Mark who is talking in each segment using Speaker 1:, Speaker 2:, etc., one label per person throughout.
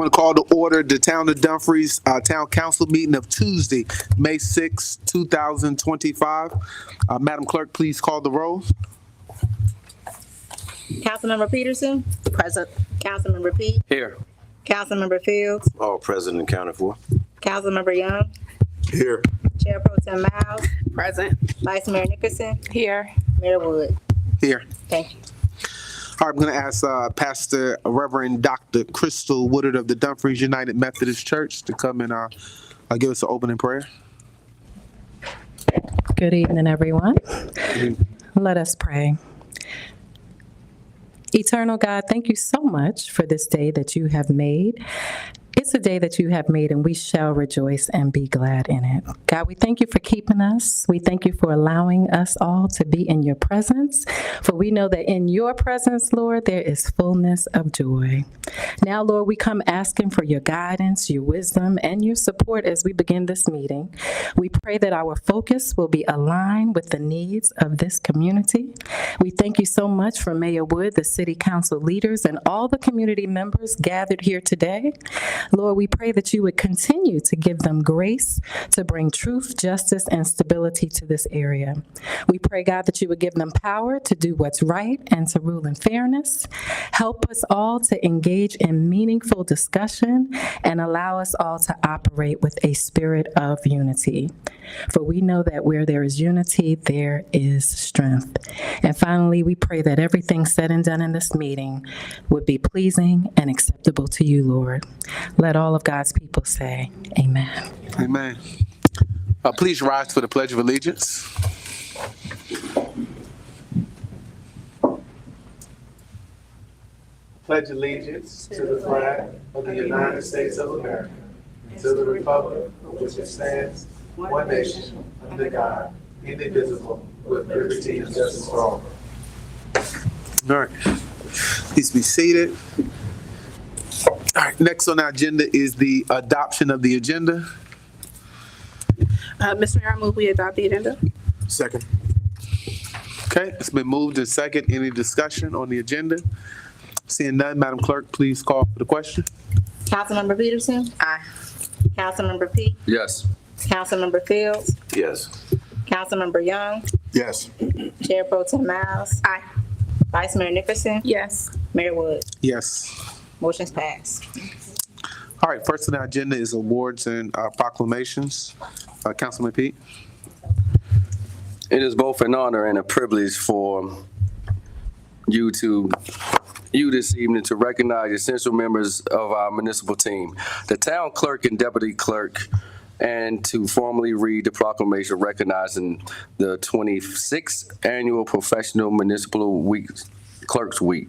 Speaker 1: want to call to order the Town of Dumfries Town Council meeting of Tuesday, May 6, 2025. Madam Clerk, please call the roll.
Speaker 2: Councilmember Peterson. Present. Councilmember Pete.
Speaker 3: Here.
Speaker 2: Councilmember Fields.
Speaker 3: All present and accounted for.
Speaker 2: Councilmember Young.
Speaker 3: Here.
Speaker 2: Chair Pro Tem Miles.
Speaker 4: Present.
Speaker 2: Vice Mayor Nickerson.
Speaker 4: Here.
Speaker 2: Mayor Wood.
Speaker 1: Here.
Speaker 2: Thank you.
Speaker 1: All right, I'm going to ask Pastor Reverend Dr. Crystal Woodard of the Dumfries United Methodist Church to come and give us an opening prayer.
Speaker 5: Good evening, everyone. Let us pray. Eternal God, thank you so much for this day that you have made. It's a day that you have made, and we shall rejoice and be glad in it. God, we thank you for keeping us. We thank you for allowing us all to be in your presence, for we know that in your presence, Lord, there is fullness of joy. Now, Lord, we come asking for your guidance, your wisdom, and your support as we begin this meeting. We pray that our focus will be aligned with the needs of this community. We thank you so much for Mayor Wood, the city council leaders, and all the community members gathered here today. Lord, we pray that you would continue to give them grace to bring truth, justice, and stability to this area. We pray, God, that you would give them power to do what's right and to rule in fairness. Help us all to engage in meaningful discussion and allow us all to operate with a spirit of unity. For we know that where there is unity, there is strength. And finally, we pray that everything said and done in this meeting would be pleasing and acceptable to you, Lord. Let all of God's people say, amen.
Speaker 1: Amen. Please rise for the Pledge of Allegiance. Pledge allegiance to the flag of the United States of America, and to the republic for which it stands, one nation, under God, indivisible, with liberty and justice for all. All right. Please be seated. All right. Next on our agenda is the adoption of the agenda.
Speaker 4: Mr. Mayor, I move we adopt the agenda.
Speaker 1: Second. Okay, it's been moved and second. Any discussion on the agenda? Seeing none, Madam Clerk, please call for the question.
Speaker 2: Councilmember Peterson.
Speaker 4: Aye.
Speaker 2: Councilmember Pete.
Speaker 3: Yes.
Speaker 2: Councilmember Fields.
Speaker 3: Yes.
Speaker 2: Councilmember Young.
Speaker 3: Yes.
Speaker 2: Chair Pro Tem Miles.
Speaker 4: Aye.
Speaker 2: Vice Mayor Nickerson.
Speaker 4: Yes.
Speaker 2: Mayor Wood.
Speaker 1: Yes.
Speaker 2: Motion's passed.
Speaker 1: All right, first on our agenda is awards and proclamations. Councilman Pete.
Speaker 3: It is both an honor and a privilege for you this evening to recognize essential members of our municipal team, the town clerk and deputy clerk, and to formally read the proclamation recognizing the 26th annual Professional Municipal Week, Clerks Week.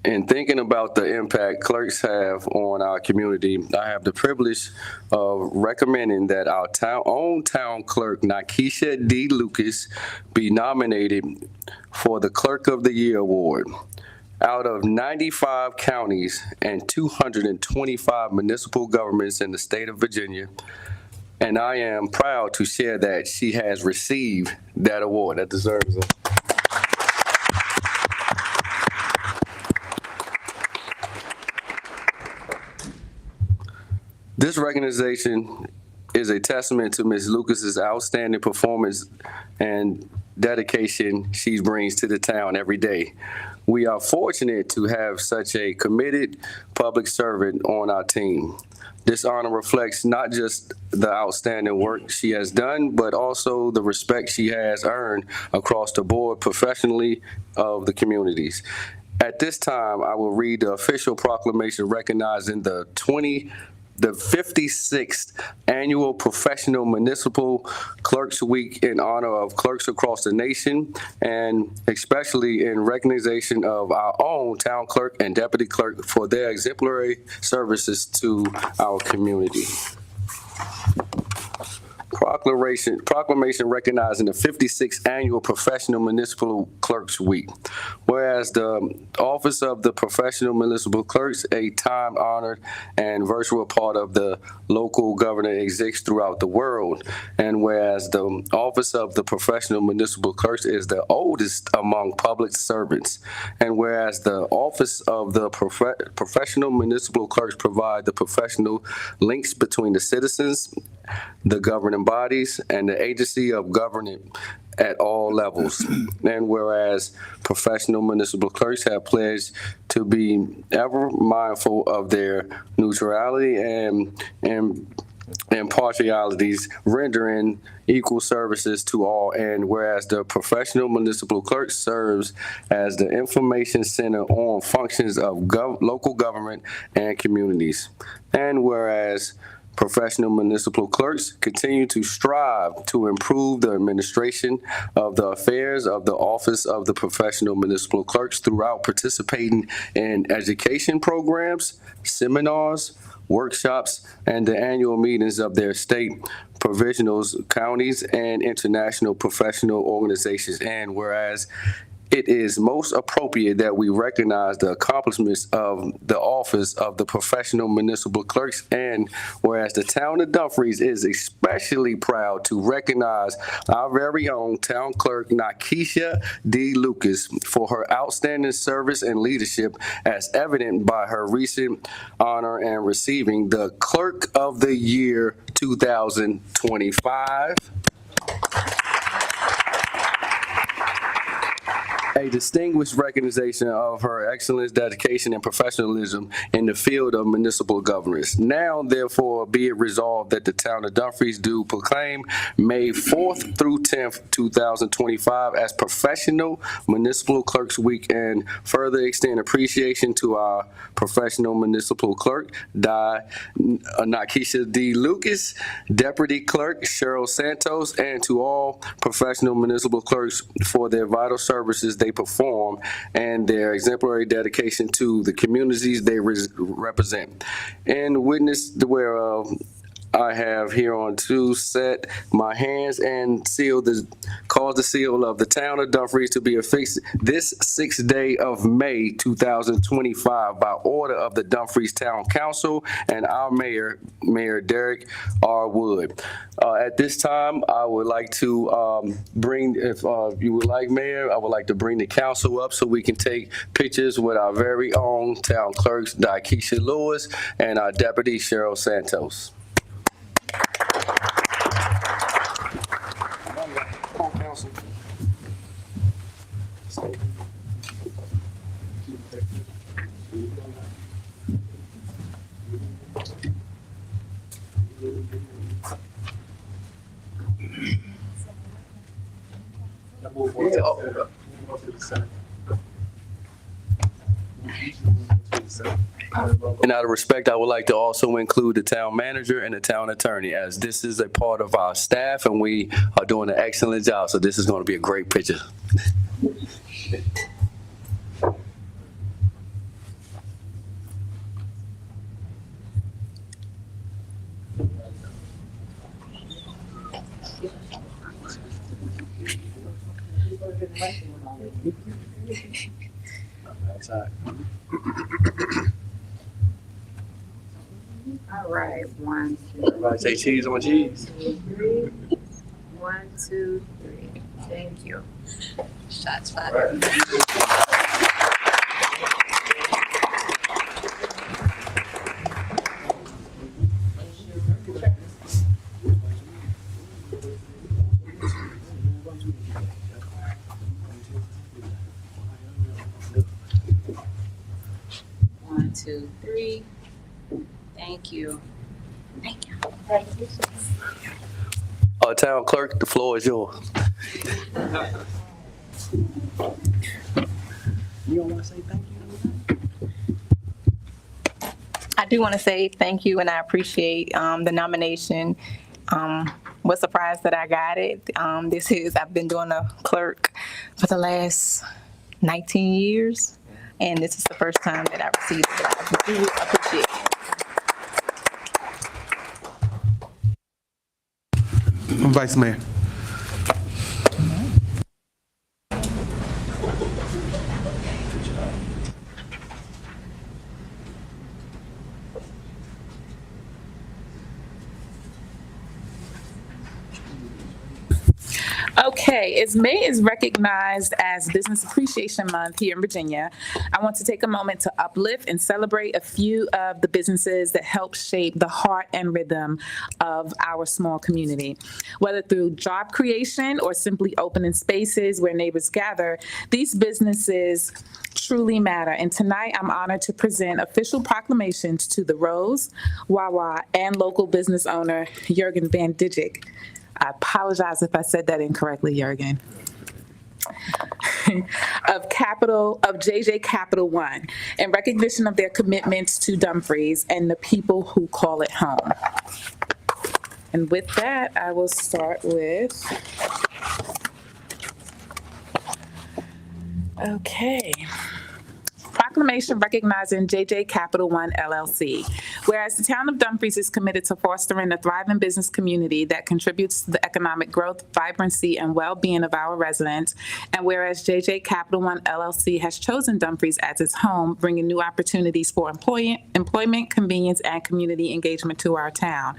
Speaker 3: In thinking about the impact clerks have on our community, I have the privilege of recommending that our own town clerk, Nikesha D. Lucas, be nominated for the Clerk of the Year Award. Out of 95 counties and 225 municipal governments in the state of Virginia, and I am proud to share that she has received that award. That deserves it. This recognition is a testament to Ms. Lucas's outstanding performance and dedication she brings to the town every day. We are fortunate to have such a committed public servant on our team. This honor reflects not just the outstanding work she has done, but also the respect she has earned across the board professionally of the communities. At this time, I will read the official proclamation recognizing the 56th Annual Professional Municipal Clerks Week in honor of clerks across the nation, and especially in recognition of our own town clerk and deputy clerk for their exemplary services to our community. Proclamation recognizing the 56th Annual Professional Municipal Clerks Week. whereas the Office of the Professional Municipal Clerks, a time-honored and virtual part of the local government, exists throughout the world, and whereas the Office of the Professional Municipal Clerks is the oldest among public servants, and whereas the Office of the Professional Municipal Clerks provide the professional links between the citizens, the governing bodies, and the agency of government at all levels. And whereas professional municipal clerks have pledged to be ever mindful of their neutrality and impartialities, rendering equal services to all, and whereas the professional municipal clerk serves as the information center on functions of local government and communities, and whereas professional municipal clerks continue to strive to improve the administration of the affairs of the Office of the Professional Municipal Clerks throughout participating in education programs, seminars, workshops, and the annual meetings of their state, provisionals, counties, and international professional organizations. And whereas it is most appropriate that we recognize the accomplishments of the Office of the Professional Municipal Clerks, and whereas the town of Dumfries is especially proud to recognize our very own town clerk, Nakisha D. Lucas, for her outstanding service and leadership, as evident by her recent honor and receiving the Clerk of the Year 2025. A distinguished recognition of her excellence, dedication, and professionalism in the field of municipal governance. Now, therefore, be it resolved that the town of Dumfries do proclaim May 4th through 10th, 2025 as Professional Municipal Clerks Week, and further extend appreciation to our professional municipal clerk, Nakisha D. Lucas, Deputy Clerk Cheryl Santos, and to all professional municipal clerks for their vital services they perform and their exemplary dedication to the communities they represent. In witness whereof, I have hereunto set my hands and cause the seal of the town of Dumfries to be affixed this 6th day of May 2025 by order of the Dumfries Town Council and our mayor, Mayor Derek R. Wood. At this time, I would like to bring, if you would like, Mayor, I would like to bring the council up so we can take pictures with our very own town clerks, Nakisha Lewis, and our deputy, Cheryl Santos. And out of respect, I would like to also include the town manager and the town attorney, as this is a part of our staff and we are doing an excellent job. So this is going to be a great picture.
Speaker 4: All right, 1, 2,
Speaker 3: Everybody say cheese on cheese.
Speaker 4: 3. 1, 2, 3. Thank you. Shots fired. One, 2, 3. Thank you. Thank you.
Speaker 3: Town clerk, the floor is yours. You don't want to say thank you?
Speaker 2: I do want to say thank you, and I appreciate the nomination. Was surprised that I got it. I've been doing a clerk for the last 19 years, and this is the first time that I received it. I do appreciate it.
Speaker 1: Vice Mayor.
Speaker 6: Okay, as May is recognized as Business Appreciation Month here in Virginia, I want to take a moment to uplift and celebrate a few of the businesses that help shape the heart and rhythm of our small community. Whether through job creation or simply opening spaces where neighbors gather, these businesses truly matter. And tonight, I'm honored to present official proclamations to the Rose, Wawa, and local business owner, Jurgen Van Dijik. I apologize if I said that incorrectly, Jurgen. of JJ Capital One, in recognition of their commitments to Dumfries and the people who call it home. And with that, I will start with, okay. Proclamation recognizing JJ Capital One LLC. Whereas the town of Dumfries is committed to fostering a thriving business community that contributes to the economic growth, vibrancy, and well-being of our residents, and whereas JJ Capital One LLC has chosen Dumfries as its home, bringing new opportunities for employment, convenience, and community engagement to our town.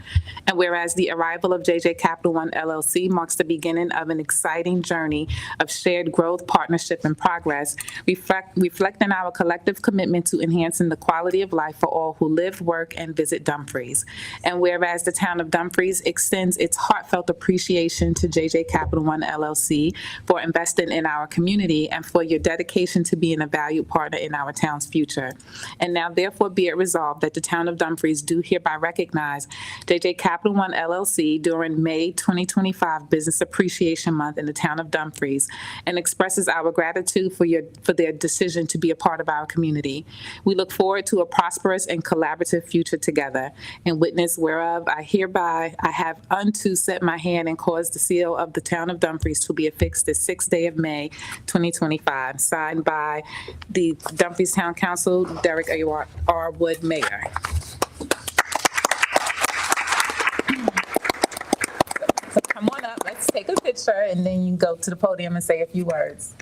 Speaker 6: And whereas the arrival of JJ Capital One LLC marks the beginning of an exciting journey of shared growth, partnership, and progress, reflecting our collective commitment to enhancing the quality of life for all who live, work, and visit Dumfries. And whereas the town of Dumfries extends its heartfelt appreciation to JJ Capital One LLC for investing in our community and for your dedication to being a valued partner in our town's future. And now therefore be it resolved that the town of Dumfries do hereby recognize JJ Capital One LLC during May 2025 Business Appreciation Month in the town of Dumfries, and expresses our gratitude for their decision to be a part of our community. We look forward to a prosperous and collaborative future together. In witness whereof, I have unto set my hand and caused the seal of the town of Dumfries to be affixed this 6th day of May, 2025, signed by the Dumfries Town Council, Derek R. Wood, Mayor. So come on up, let's take a picture, and then you can go to the podium and say a few words.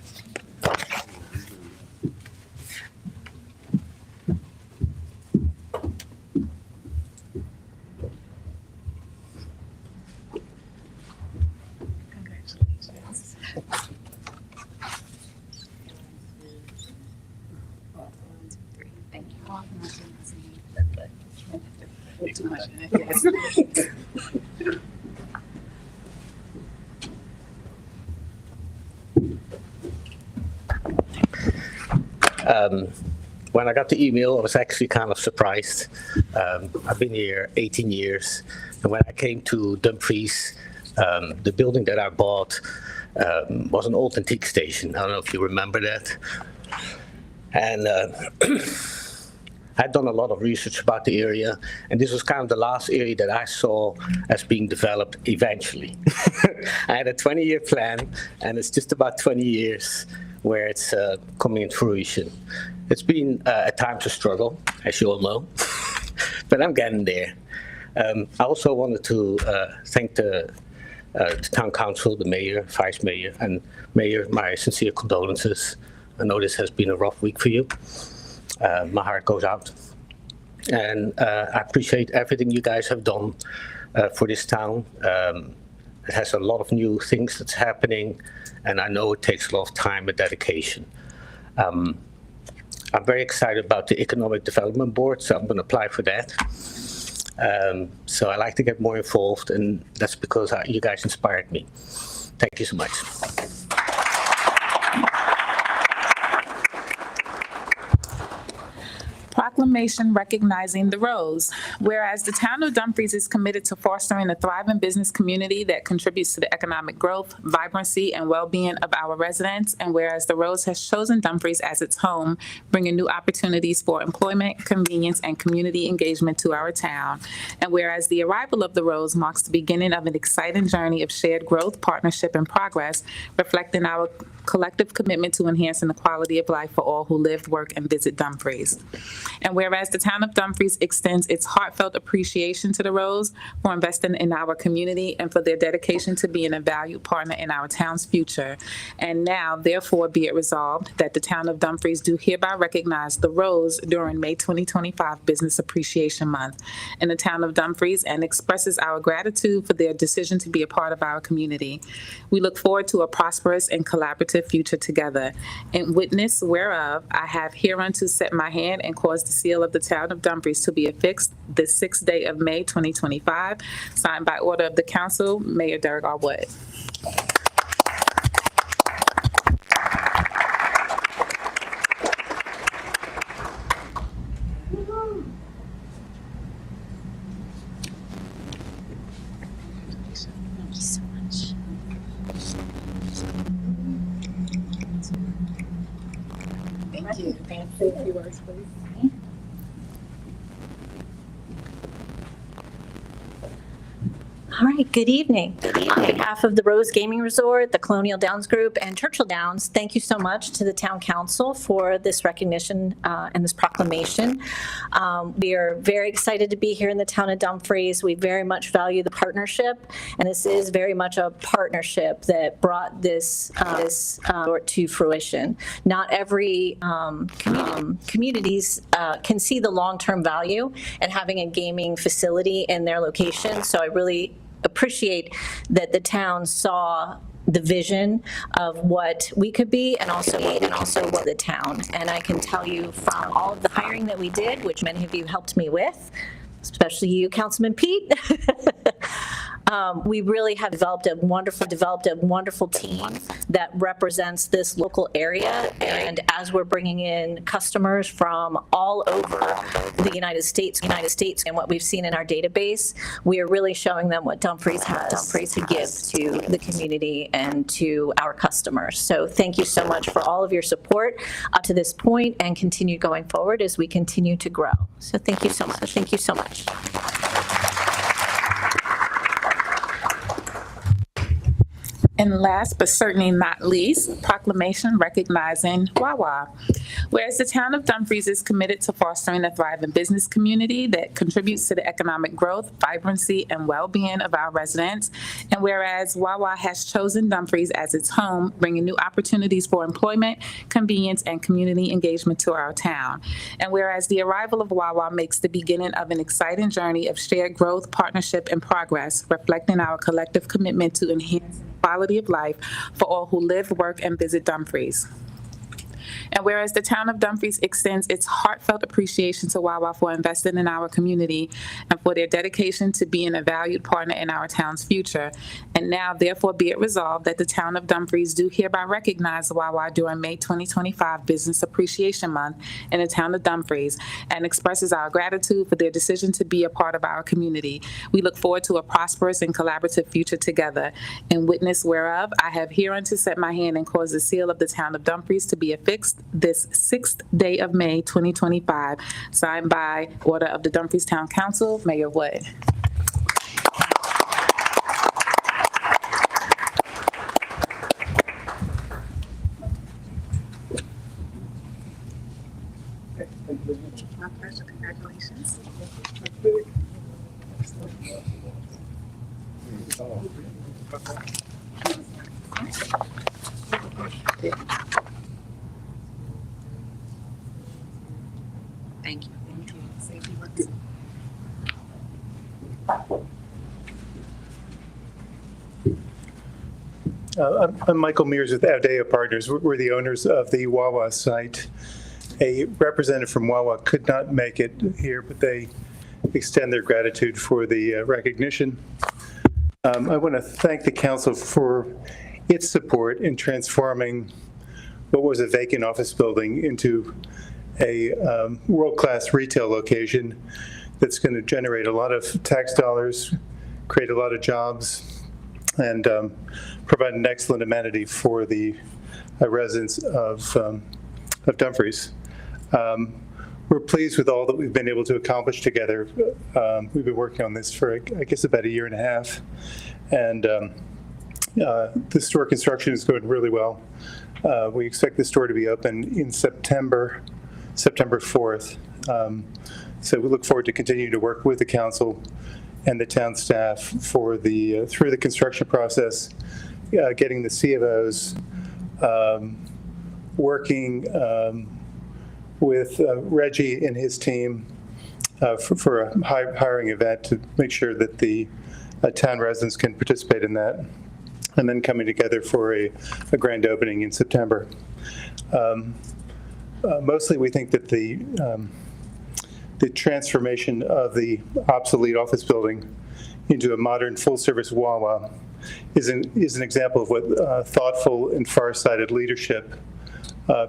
Speaker 4: Thank you.
Speaker 6: Too much.
Speaker 7: When I got the email, I was actually kind of surprised. I've been here 18 years, and when I came to Dumfries, the building that I bought was an old antique station. I don't know if you remember that. And I'd done a lot of research about the area, and this was kind of the last area that I saw as being developed eventually. I had a 20-year plan, and it's just about 20 years where it's coming into fruition. It's been a time to struggle, as you all know, but I'm getting there. I also wanted to thank the town council, the mayor, vice mayor, and mayor, my sincere condolences. I know this has been a rough week for you. My heart goes out. And I appreciate everything you guys have done for this town. It has a lot of new things that's happening, and I know it takes a lot of time and dedication. I'm very excited about the Economic Development Board, so I'm going to apply for that. So I like to get more involved, and that's because you guys inspired me. Thank you so much.
Speaker 6: Proclamation recognizing the Rose. Whereas the town of Dumfries is committed to fostering a thriving business community that contributes to the economic growth, vibrancy, and well-being of our residents, and whereas the Rose has chosen Dumfries as its home, bringing new opportunities for employment, convenience, and community engagement to our town, and whereas the arrival of the Rose marks the beginning of an exciting journey of shared growth, partnership, and progress, reflecting our collective commitment to enhancing the quality of life for all who live, work, and visit Dumfries. And whereas the town of Dumfries extends its heartfelt appreciation to the Rose for investing in our community and for their dedication to being a valued partner in our town's future. And now, therefore, be it resolved that the town of Dumfries do hereby recognize the Rose during May 2025 Business Appreciation Month in the town of Dumfries and expresses our gratitude for their decision to be a part of our community. We look forward to a prosperous and collaborative future together. In witness whereof, I have hereunto set my hand and caused the seal of the town of Dumfries to be affixed this 6th day of May 2025, signed by order of the council, Mayor Derek R. Wood.
Speaker 8: All right, good evening. On behalf of the Rose Gaming Resort, the Colonial Downs Group, and Churchill Downs, thank you so much to the Town Council for this recognition and this proclamation. We are very excited to be here in the town of Dumfries. We very much value the partnership, and this is very much a partnership that brought this resort to fruition. Not every communities can see the long-term value in having a gaming facility in their location, so I really appreciate that the town saw the vision of what we could be and also what the town. And I can tell you from all of the hiring that we did, which many of you helped me with, especially you, Councilman Pete, we really have developed a wonderful team that represents this local area. And as we're bringing in customers from all over the United States, and what we've seen in our database, we are really showing them what Dumfries has to give to the community and to our customers. So thank you so much for all of your support up to this point and continue going forward as we continue to grow. So thank you so much.
Speaker 6: And last but certainly not least, proclamation recognizing Wawa. Whereas the town of Dumfries is committed to fostering a thriving business community that contributes to the economic growth, vibrancy, and well-being of our residents. And whereas Wawa has chosen Dumfries as its home, bringing new opportunities for employment, convenience, and community engagement to our town. And whereas the arrival of Wawa makes the beginning of an exciting journey of shared growth, partnership, and progress, reflecting our collective commitment to enhance quality of life for all who live, work, and visit Dumfries. And whereas the town of Dumfries extends its heartfelt appreciation to Wawa for investing in our community and for their dedication to being a valued partner in our town's future, and now therefore be it resolved that the town of Dumfries do hereby recognize Wawa during May 2025 Business Appreciation Month in the town of Dumfries and expresses our gratitude for their decision to be a part of our community. We look forward to a prosperous and collaborative future together. In witness whereof, I have hereunto set my hand and caused the seal of the town of Dumfries to be affixed this 6th day of May 2025, signed by order of the Dumfries Town Council, Mayor Wood. My pleasure. Congratulations.
Speaker 4: Thank you.
Speaker 1: I'm Michael Mears with Avdeo Partners. We're the owners of the Wawa site. A representative from Wawa could not make it here, but they extend their gratitude for the recognition. I want to thank the council for its support in transforming what was a vacant office building into a world-class retail location that's going to generate a lot of tax dollars, create a lot of jobs, and provide an excellent amenity for the residents of Dumfries. We're pleased with all that we've been able to accomplish together. We've been working on this for, I guess, about a year and a half. And
Speaker 9: The store construction is going really well. We expect the store to be open in September 4th. So we look forward to continuing to work with the council and the town staff for through the construction process, getting the CFOs, working with Reggie and his team for a hiring event to make sure that the town residents can participate in that, and then coming together for a grand opening in September. Mostly we think that the transformation of the obsolete office building into a modern full-service Wawa is an example of what thoughtful and far-sighted leadership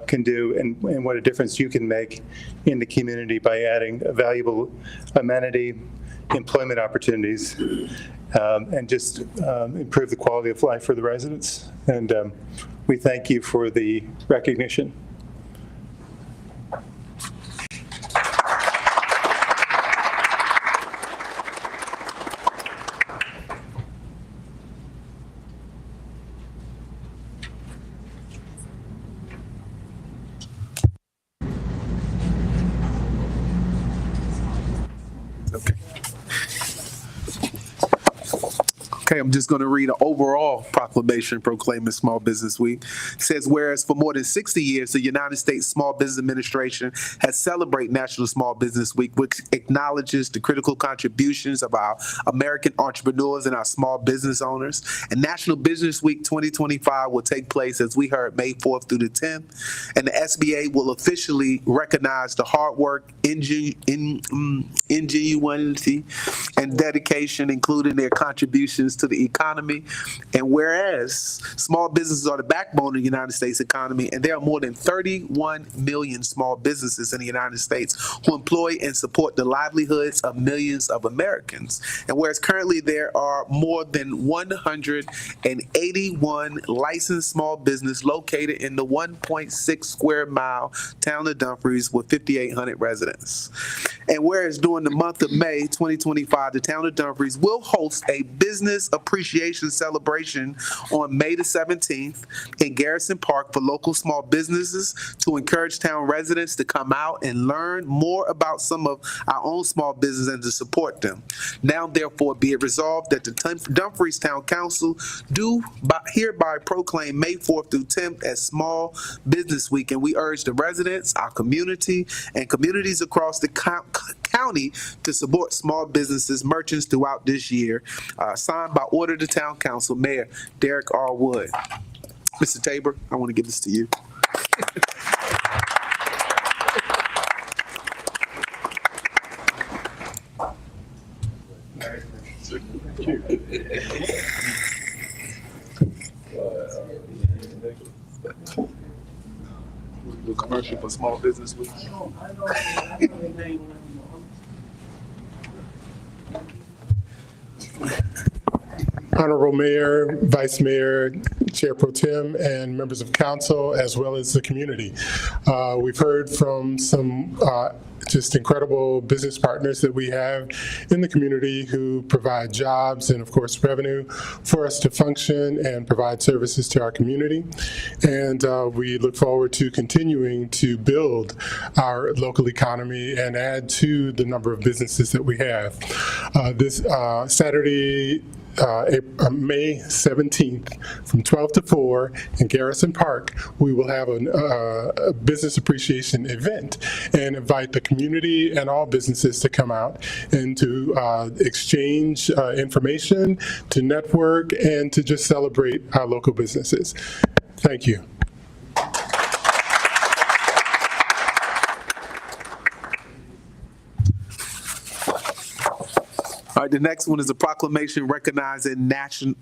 Speaker 9: can do, and what a difference you can make in the community by adding a valuable amenity, employment opportunities, and just improve the quality of life for the residents. And we thank you for the recognition.
Speaker 1: Okay, I'm just going to read an overall proclamation proclaiming Small Business Week. It says, whereas for more than 60 years, the United States Small Business Administration has celebrated National Small Business Week, which acknowledges the critical contributions of our American entrepreneurs and our small business owners. And National Business Week 2025 will take place, as we heard, May 4th through the 10th. And the SBA will officially recognize the hard work, ingenuity, and dedication, including their contributions to the economy. And whereas small businesses are the backbone of the United States economy, and there are more than 31 million small businesses in the United States who employ and support the livelihoods of millions of Americans. And whereas currently there are more than 181 licensed small business located in the 1.6 square mile town of Dumfries with 5,800 residents. And whereas during the month of May 2025, the town of Dumfries will host a business appreciation celebration on May the 17th in Garrison Park for local small businesses to encourage town residents to come out and learn more about some of our own small businesses and to support them. Now, therefore, be it resolved that the Dumfries Town Council do hereby proclaim May 4th through 10th as Small Business Week, and we urge the residents, our community, and communities across the county to support small businesses, merchants throughout this year. Signed by order of the Town Council, Mayor Derek R. Wood. Mr. Tabor, I want to give this to you. Do a commercial for Small Business Week.
Speaker 10: Honorable Mayor, Vice Mayor, Chair Pro Tem, and members of council, as well as the community. We've heard from some just incredible business partners that we have in the community who provide jobs and, of course, revenue for us to function and provide services to our community. And we look forward to continuing to build our local economy and add to the number of businesses that we have. This Saturday, May 17th from 12 to 4 in Garrison Park, we will have a business appreciation event and invite the community and all businesses to come out and to exchange information, to network, and to just celebrate our local businesses. Thank you.
Speaker 1: All right, the next one is a proclamation recognizing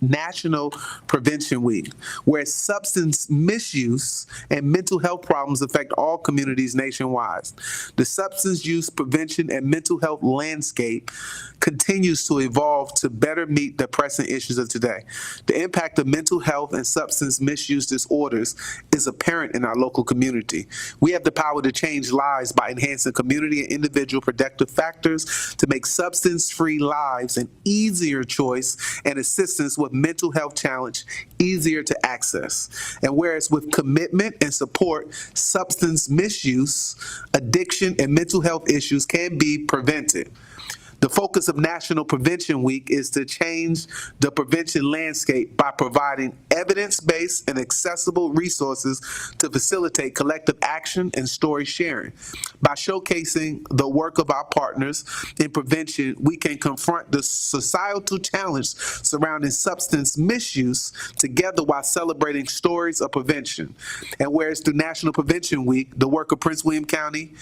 Speaker 1: National Prevention Week, where substance misuse and mental health problems affect all communities nationwide. The substance use prevention and mental health landscape continues to evolve to better meet the pressing issues of today. The impact of mental health and substance misuse disorders is apparent in our local community. We have the power to change lives by enhancing community and individual protective factors to make substance-free lives lives an easier choice and assistance with mental health challenge easier to access. And whereas with commitment and support, substance misuse, addiction, and mental health issues can be prevented. The focus of National Prevention Week is to change the prevention landscape by providing evidence-based and accessible resources to facilitate collective action and story sharing. By showcasing the work of our partners in prevention, we can confront the societal challenge surrounding substance misuse together while celebrating stories of prevention. And whereas through National Prevention Week, the work of Prince William County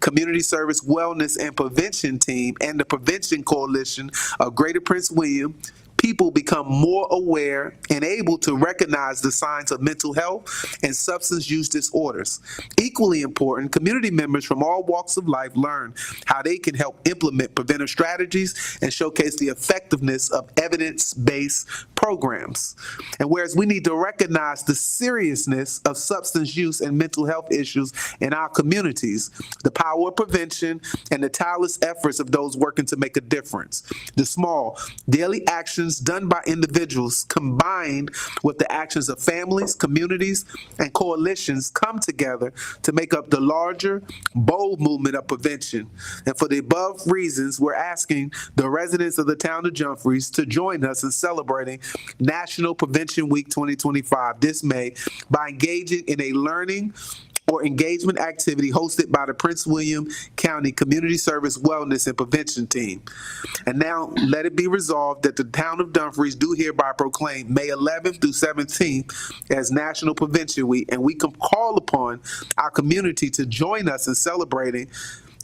Speaker 1: Community Service Wellness and Prevention Team and the Prevention Coalition of Greater Prince William, people become more aware and able to recognize the signs of mental health and substance use disorders. Equally important, community members from all walks of life learn how they can help implement preventive strategies and showcase the effectiveness of evidence-based programs. And whereas we need to recognize the seriousness of substance use and mental health issues in our communities, the power of prevention, and the tireless efforts of those working to make a difference. The small, daily actions done by individuals combined with the actions of families, communities, and coalitions come together to make up the larger, bold movement of prevention. And for the above reasons, we're asking the residents of the town of Dumfries to join us in celebrating National Prevention Week 2025 this May by engaging in a learning or engagement activity hosted by the Prince William County Community Service Wellness and Prevention Team. And now let it be resolved that the town of Dumfries do hereby proclaim May 11th through 17th as National Prevention Week, and we can call upon our community to join us in celebrating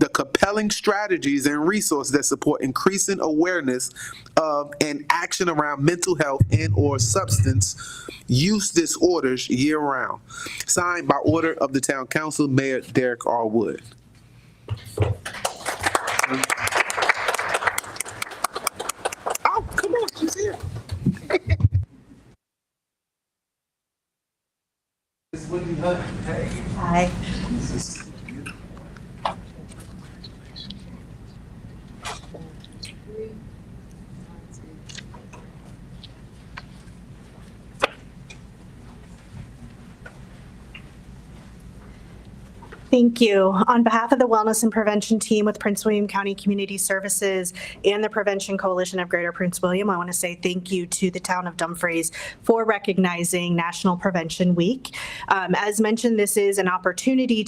Speaker 1: the compelling strategies and resources that support increasing awareness of and action around mental health and or substance use disorders year-round. Signed by order of the Town Council, Mayor Derek R. Wood. Oh, come on, she's here.
Speaker 11: Hi. Thank you. On behalf of the Wellness and Prevention Team with Prince William County Community Services and the Prevention Coalition of Greater Prince William, I want to say thank you to the town of Dumfries for recognizing National Prevention Week. As mentioned, this is an opportunity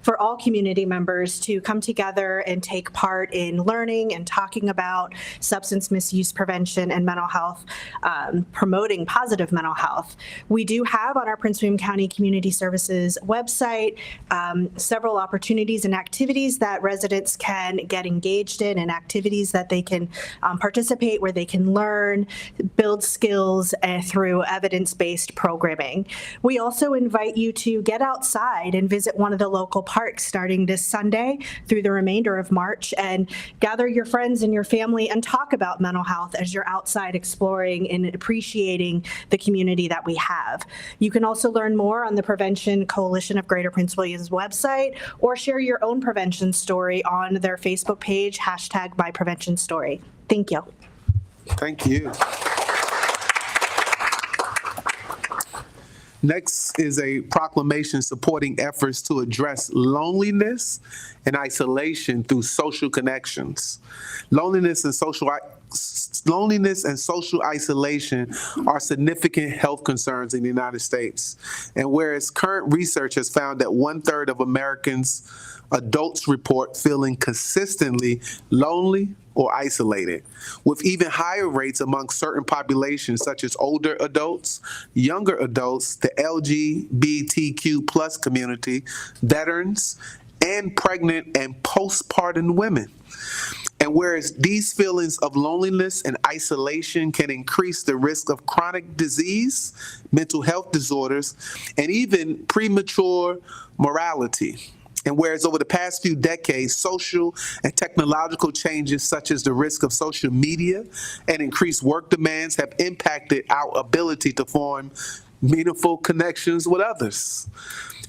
Speaker 11: for all community members to come together and take part in learning and talking about substance misuse prevention and mental health, promoting positive mental health. We do have on our Prince William County Community Services website several opportunities and activities that residents can get engaged in and activities that they can participate where they can learn, build skills through evidence-based programming. We also invite you to get outside and visit one of the local parks starting this Sunday through the remainder of March and gather your friends and your family and talk about mental health as you're outside exploring and appreciating the community that we have. You can also learn more on the Prevention Coalition of Greater Prince William's website or share your own prevention story on their Facebook page, #MyPreventionStory. Thank you.
Speaker 1: Thank you. Next is a proclamation supporting efforts to address loneliness and isolation through social connections. Loneliness and social isolation are significant health concerns in the United States. And whereas current research has found that 1/3 of Americans adults report feeling consistently lonely or isolated, with even higher rates among certain populations such as older adults, younger adults, the LGBTQ plus community, veterans, and pregnant and postpartum women. And whereas these feelings of loneliness and isolation can increase the risk of chronic disease, mental health disorders, and even premature mortality. And whereas over the past few decades, social and technological changes such as the risk of social media and increased work demands have impacted our ability to form meaningful connections with others.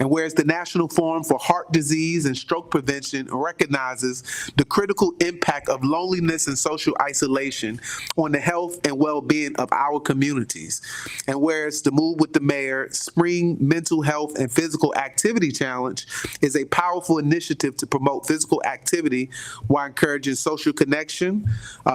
Speaker 1: And whereas the National Forum for Heart Disease and Stroke Prevention recognizes the critical impact of loneliness and social isolation on the health and well-being of our communities. And whereas the Move with the Mayor Spring Mental Health and Physical Activity Challenge is a powerful initiative to promote physical activity while encouraging social connection,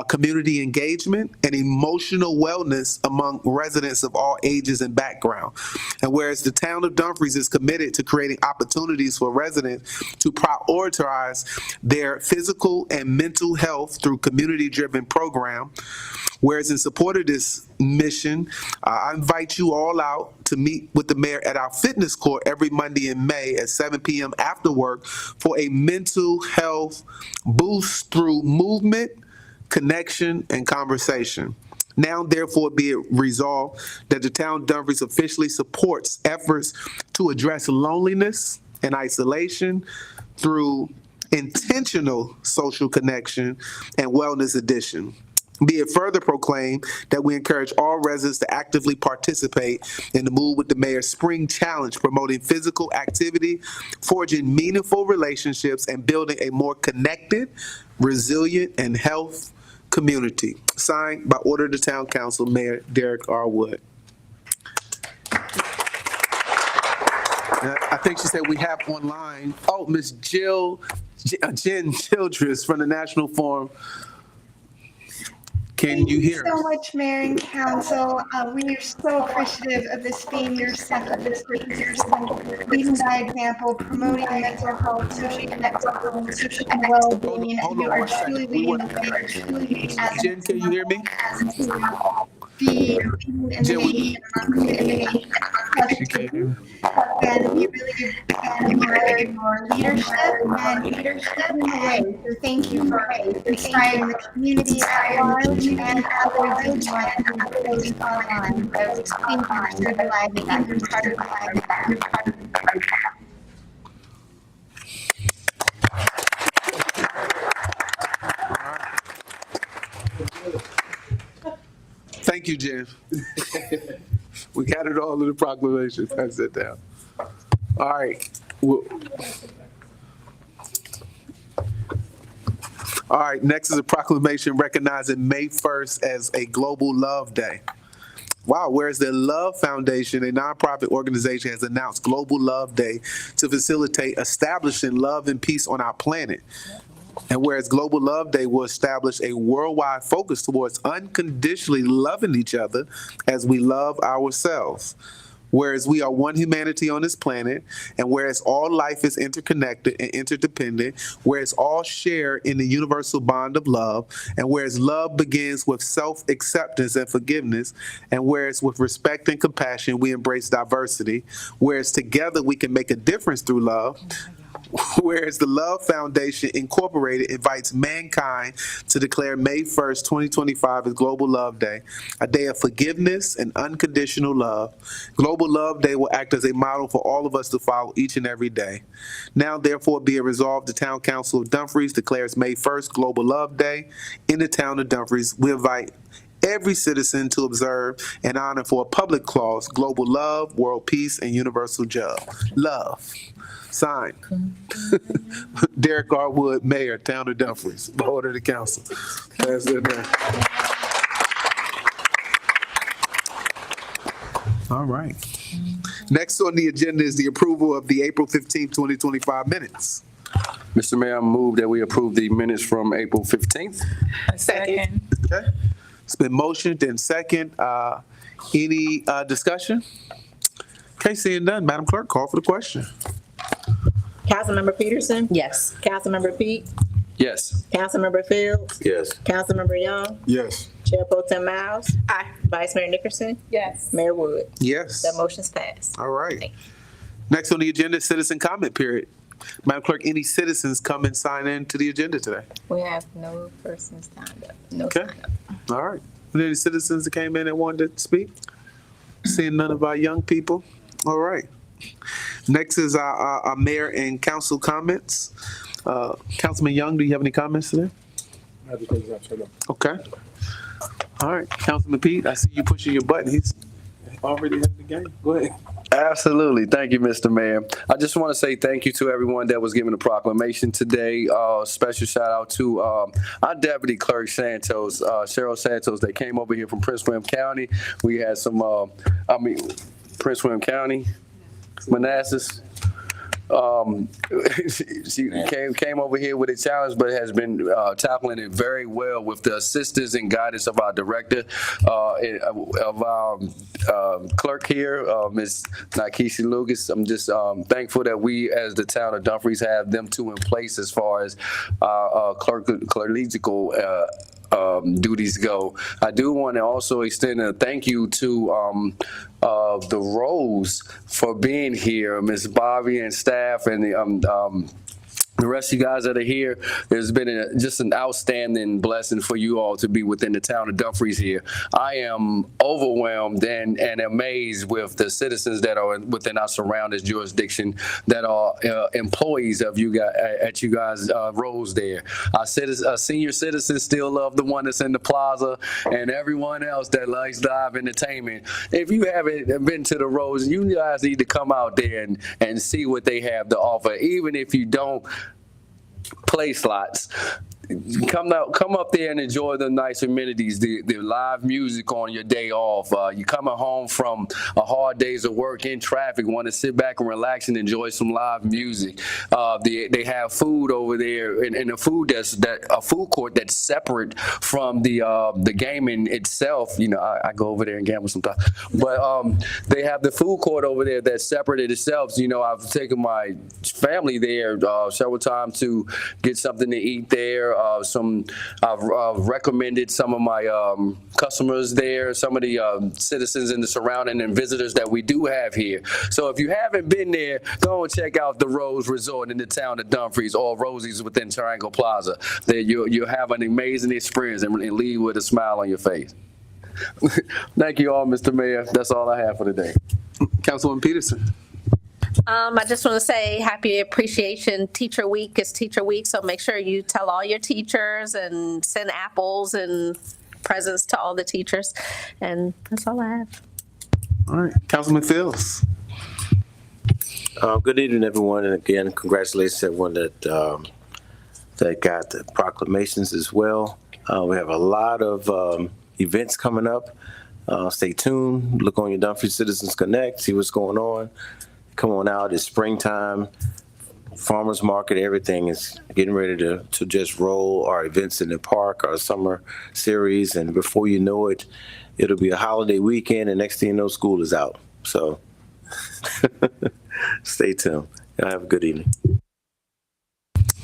Speaker 1: community engagement, and emotional wellness among residents of all ages and background. And whereas the town of Dumfries is committed to creating opportunities for residents to prioritize their physical and mental health through community-driven program, whereas in support of this mission, I invite you all out to meet with the mayor at our fitness court every Monday in May at 7 p.m. after work for a mental health boost through movement, connection, and conversation. Now, therefore, be it resolved that the town of Dumfries officially supports efforts to address loneliness and isolation through intentional social connection and wellness addition. Be it further proclaimed that we encourage all residents to actively participate in the Move with the Mayor Spring Challenge, promoting physical activity, forging meaningful relationships, and building a more connected, resilient, and health community. Signed by order of the Town Council, Mayor Derek R. Wood. I think she said we have online, Miss Jen Childress from the National Forum. Can you hear
Speaker 12: Thank you so
Speaker 1: us?
Speaker 12: much, Mayor and Council. We are so appreciative of this being your second district leading by example, promoting mental health, social connection, and well-being.
Speaker 1: Hold
Speaker 12: You
Speaker 1: on
Speaker 12: are
Speaker 1: one
Speaker 12: truly
Speaker 1: second. We
Speaker 12: leading
Speaker 1: want-
Speaker 12: the way. Truly leading as
Speaker 1: Jen, can you hear me?
Speaker 12: be leading in the
Speaker 1: Jen,
Speaker 12: nation and we really admire your leadership and leading the way. So thank you for inspiring the community at large and others who join those online. So thank you for providing that. You're part of the
Speaker 1: Thank you, Jen. We got it all in the proclamation. Pass that down. All right. All right, next is a proclamation recognizing May 1st as a Global Love Day. Wow, whereas the Love Foundation, a nonprofit organization, has announced Global Love Day to facilitate establishing love and peace on our planet. And whereas Global Love Day will establish a worldwide focus towards unconditionally loving each other as we love ourselves. Whereas we are one humanity on this planet, and whereas all life is interconnected and interdependent, whereas all share in the universal bond of love, and whereas love begins with self-acceptance and forgiveness, and whereas with respect and compassion we embrace diversity, whereas together we can make a difference through love, whereas the Love Foundation Incorporated invites mankind to declare May 1st, 2025 as Global Love Day, a day of forgiveness and unconditional love. Global Love Day will act as a model for all of us to follow each and every day. Now, therefore, be it resolved, the Town Council of Dumfries declares May 1st Global Love Day in the town of Dumfries. We invite every citizen to observe and honor for a public clause, global love, world peace, and universal love. Signed, Derek R. Wood, Mayor, Town of Dumfries, by order of the council. Pass that down. All right. Next on the agenda is the approval of the April 15th, 2025 minutes.
Speaker 3: Mr. Mayor, I move that we approve the minutes from April 15th.
Speaker 6: Second.
Speaker 1: Okay. It's been motioned and second. Any discussion? Okay, seeing none, Madam Clerk, call for the question.
Speaker 2: Councilmember Peterson?
Speaker 5: Yes.
Speaker 2: Councilmember Pete?
Speaker 3: Yes.
Speaker 2: Councilmember Fields?
Speaker 3: Yes.
Speaker 2: Councilmember Young?
Speaker 10: Yes.
Speaker 2: Chair Pro Tem Miles?
Speaker 6: Aye.
Speaker 2: Vice Mayor Nickerson?
Speaker 6: Yes.
Speaker 2: Mayor Wood?
Speaker 1: Yes.
Speaker 2: That motion's passed.
Speaker 1: All right. Next on the agenda is citizen comment period. Madam Clerk, any citizens come and sign in to the agenda today?
Speaker 2: We have no persons signed up. No
Speaker 1: Okay.
Speaker 2: sign up.
Speaker 1: All right. Are there any citizens that came in that wanted to speak? Seeing none of our young people? All right. Next is our mayor and council comments. Councilman Young, do you have any comments today? Okay. All right. Councilman Pete, I see you pushing your button. He's already in the game. Go ahead.
Speaker 3: Absolutely. Thank you, Mr. Mayor. I just want to say thank you to everyone that was given a proclamation today. Special shout out to our Deputy Clerk Santos, Cheryl Santos, that came over here from Prince William County. We had some, Prince William County, Manassas. She came over here with a challenge, but has been tackling it very well with the assistance and guidance of our director, of our clerk here, Ms. Nakisha Lucas. I'm just thankful that we, as the town of Dumfries, have them two in place as far as clerical duties go. I do want to also extend a thank you to the Rose for being here, Ms. Bobby and staff, and the rest of you guys that are here. There's been just an outstanding blessing for you all to be within the town of Dumfries here. I am overwhelmed and amazed with the citizens that are within our surrounding jurisdiction that are employees of you guys at you guys' roles there. Our senior citizens still love the one that's in the plaza, and everyone else that likes live entertainment. If you haven't been to the Rose, you guys need to come out there and see what they have to offer, even if you don't play slots. Come up there and enjoy the nice amenities, the live music on your day off. You coming home from a hard days of work in traffic, want to sit back and relax and enjoy some live music. They have food over there, and a food court that's separate from the gaming itself. You know, I go over there and gamble sometimes, but they have the food court over there that's separate in itself. So, you know, I've taken my family there several times to get something to eat there. I've recommended some of my customers there, some of the citizens in the surrounding and visitors that we do have here. So if you haven't been there, go and check out the Rose Resort in the town of Dumfries, or Rosie's within Triangle Plaza. There you'll have an amazing experience and leave with a smile on your face. Thank you all, Mr. Mayor. That's all I have for today.
Speaker 1: Councilwoman Peterson.
Speaker 13: I just want to say Happy Appreciation Teacher Week is Teacher Week, so make sure you tell all your teachers and send apples and presents to all the teachers. And that's all I have.
Speaker 1: All right, Councilman Fields.
Speaker 14: Good evening, everyone, and again, congratulations to everyone that got the proclamations as well. We have a lot of events coming up. Stay tuned. Look on your Dumfries Citizens Connect. See what's going on. Come on out. It's springtime. Farmers market. Everything is getting ready to just roll. Our events in the park, our summer series, and before you know it, it'll be a holiday weekend, and next thing you know, school is out. So stay tuned. Y'all have a good evening.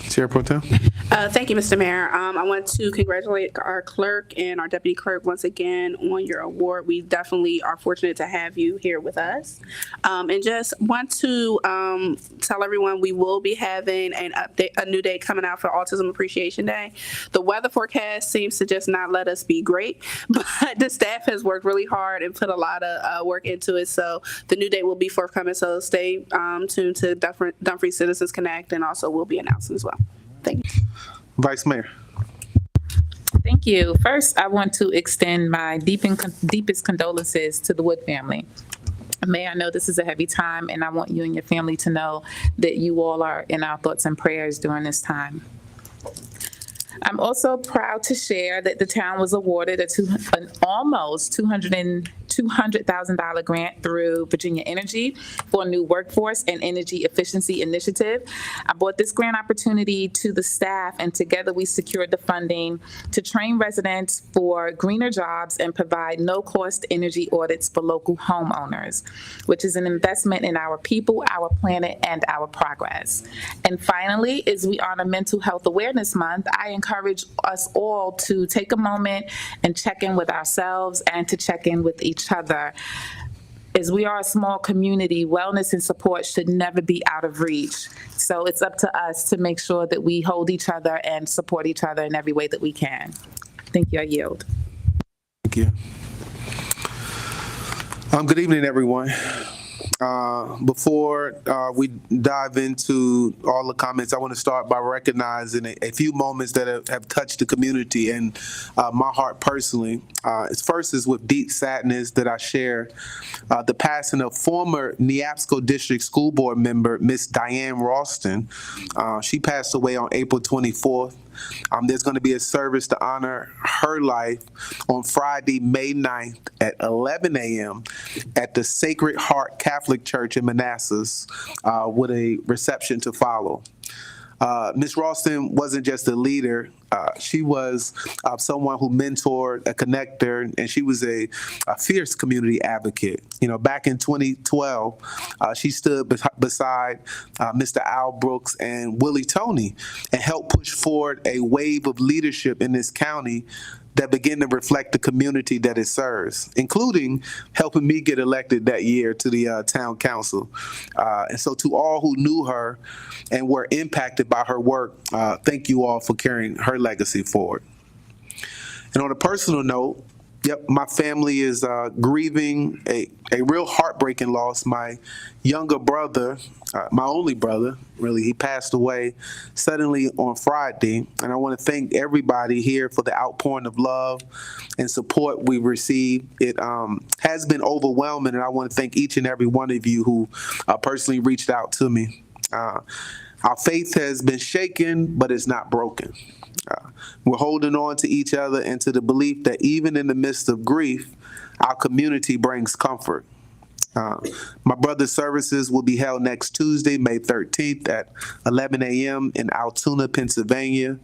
Speaker 1: Chair Pro Tem.
Speaker 15: Thank you, Mr. Mayor. I want to congratulate our clerk and our deputy clerk once again on your award. We definitely are fortunate to have you here with us. And just want to tell everyone we will be having a new day coming out for Autism Appreciation Day. The weather forecast seems to just not let us be great, but the staff has worked really hard and put a lot of work into it. So the new day will be forthcoming. So stay tuned to Dumfries Citizens Connect, and also we'll be announcing as well. Thank you.
Speaker 1: Vice Mayor.
Speaker 6: Thank you. First, I want to extend my deepest condolences to the Wood family. May I know this is a heavy time, and I want you and your family to know that you all are in our thoughts and prayers during this time. I'm also proud to share that the town was awarded an almost $200,000 grant through Virginia Energy for a new workforce and energy efficiency initiative. I brought this grant opportunity to the staff, and together we secured the funding to train residents for greener jobs and provide no-cost energy audits for local homeowners, which is an investment in our people, our planet, and our progress. And finally, as we honor Mental Health Awareness Month, I encourage us all to take a moment and check in with ourselves and to check in with each other. As we are a small community, wellness and support should never be out of reach. So it's up to us to make sure that we hold each other and support each other in every way that we can. Thank you. I yield.
Speaker 1: Thank you. Good evening, everyone. Before we dive into all the comments, I want to start by recognizing a few moments that have touched the community and my heart personally. First is with deep sadness that I share the passing of former Neabsco District School Board member, Miss Diane Ralston. She passed away on April 24th. There's going to be a service to honor her life on Friday, May 9th at 11 a.m. at the Sacred Heart Catholic Church in Manassas with a reception to follow. Ms. Ralston wasn't just a leader. She was someone who mentored, a connector, and she was a fierce community advocate. You know, back in 2012, she stood beside Mr. Al Brooks and Willie Toney and helped push forward a wave of leadership in this county that begin to reflect the community that it serves, including helping me get elected that year to the town council. And so to all who knew her and were impacted by her work, thank you all for carrying her legacy forward. And on a personal note, my family is grieving a real heartbreaking loss. My younger brother, my only brother, really, he passed away suddenly on Friday. And I want to thank everybody here for the outpouring of love and support we've received. It has been overwhelming, and I want to thank each and every one of you who personally reached out to me. Our faith has been shaken, but it's not broken. We're holding on to each other and to the belief that even in the midst of grief, our community brings comfort. My brother's services will be held next Tuesday, May 13th at 11 a.m. in Altoona, Pennsylvania.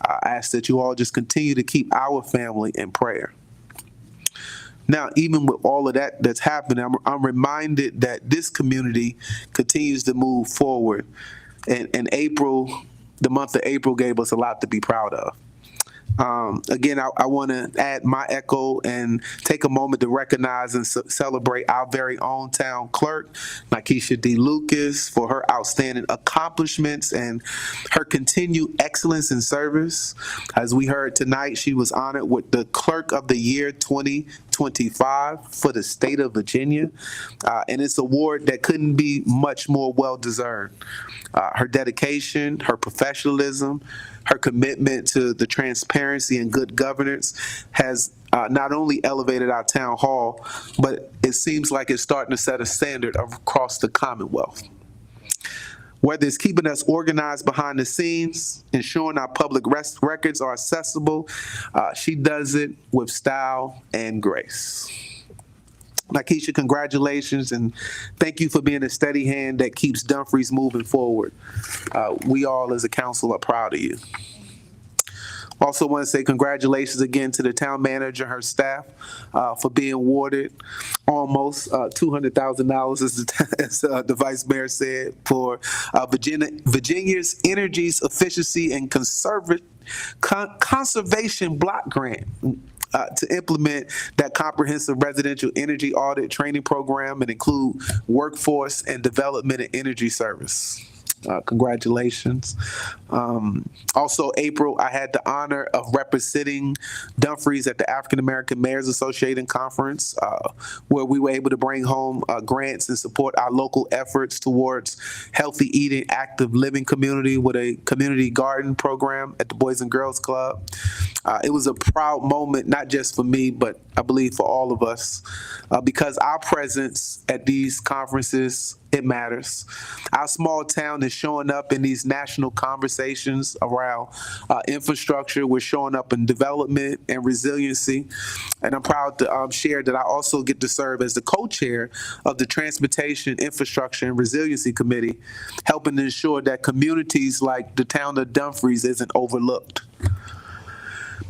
Speaker 1: I ask that you all just continue to keep our family in prayer. Now, even with all of that that's happening, I'm reminded that this community continues to move forward. And April, the month of April gave us a lot to be proud of. Again, I want to add my echo and take a moment to recognize and celebrate our very own town clerk, Nikesha D. Lucas, for her outstanding accomplishments and her continued excellence in service. As we heard tonight, she was honored with the Clerk of the Year 2025 for the state of Virginia, and it's an award that couldn't be much more well-deserved. Her dedication, her professionalism, her commitment to the transparency and good governance has not only elevated our town hall, but it seems like it's starting to set a standard across the Commonwealth. Whether it's keeping us organized behind the scenes, ensuring our public records are accessible, she does it with style and grace. Nikesha, congratulations, and thank you for being a steady hand that keeps Dumfries moving forward. We all as a council are proud of you. Also want to say congratulations again to the town manager and her staff for being awarded almost $200,000, as the vice mayor said, for Virginia's Energy's Efficiency and Conservation Block Grant. To implement that comprehensive residential energy audit training program and include workforce and development and energy service. Congratulations. Also, April, I had the honor of representing Dumfries at the African American Mayors Association Conference, where we were able to bring home grants and support our local efforts towards healthy eating, active living community with a community garden program at the Boys and Girls Club. It was a proud moment, not just for me, but I believe for all of us, because our presence at these conferences, it matters. Our small town is showing up in these national conversations around infrastructure. We're showing up in development and resiliency. And I'm proud to share that I also get to serve as the co-chair of the Transportation, Infrastructure, and Resiliency Committee, helping to ensure that communities like the town of Dumfries isn't overlooked.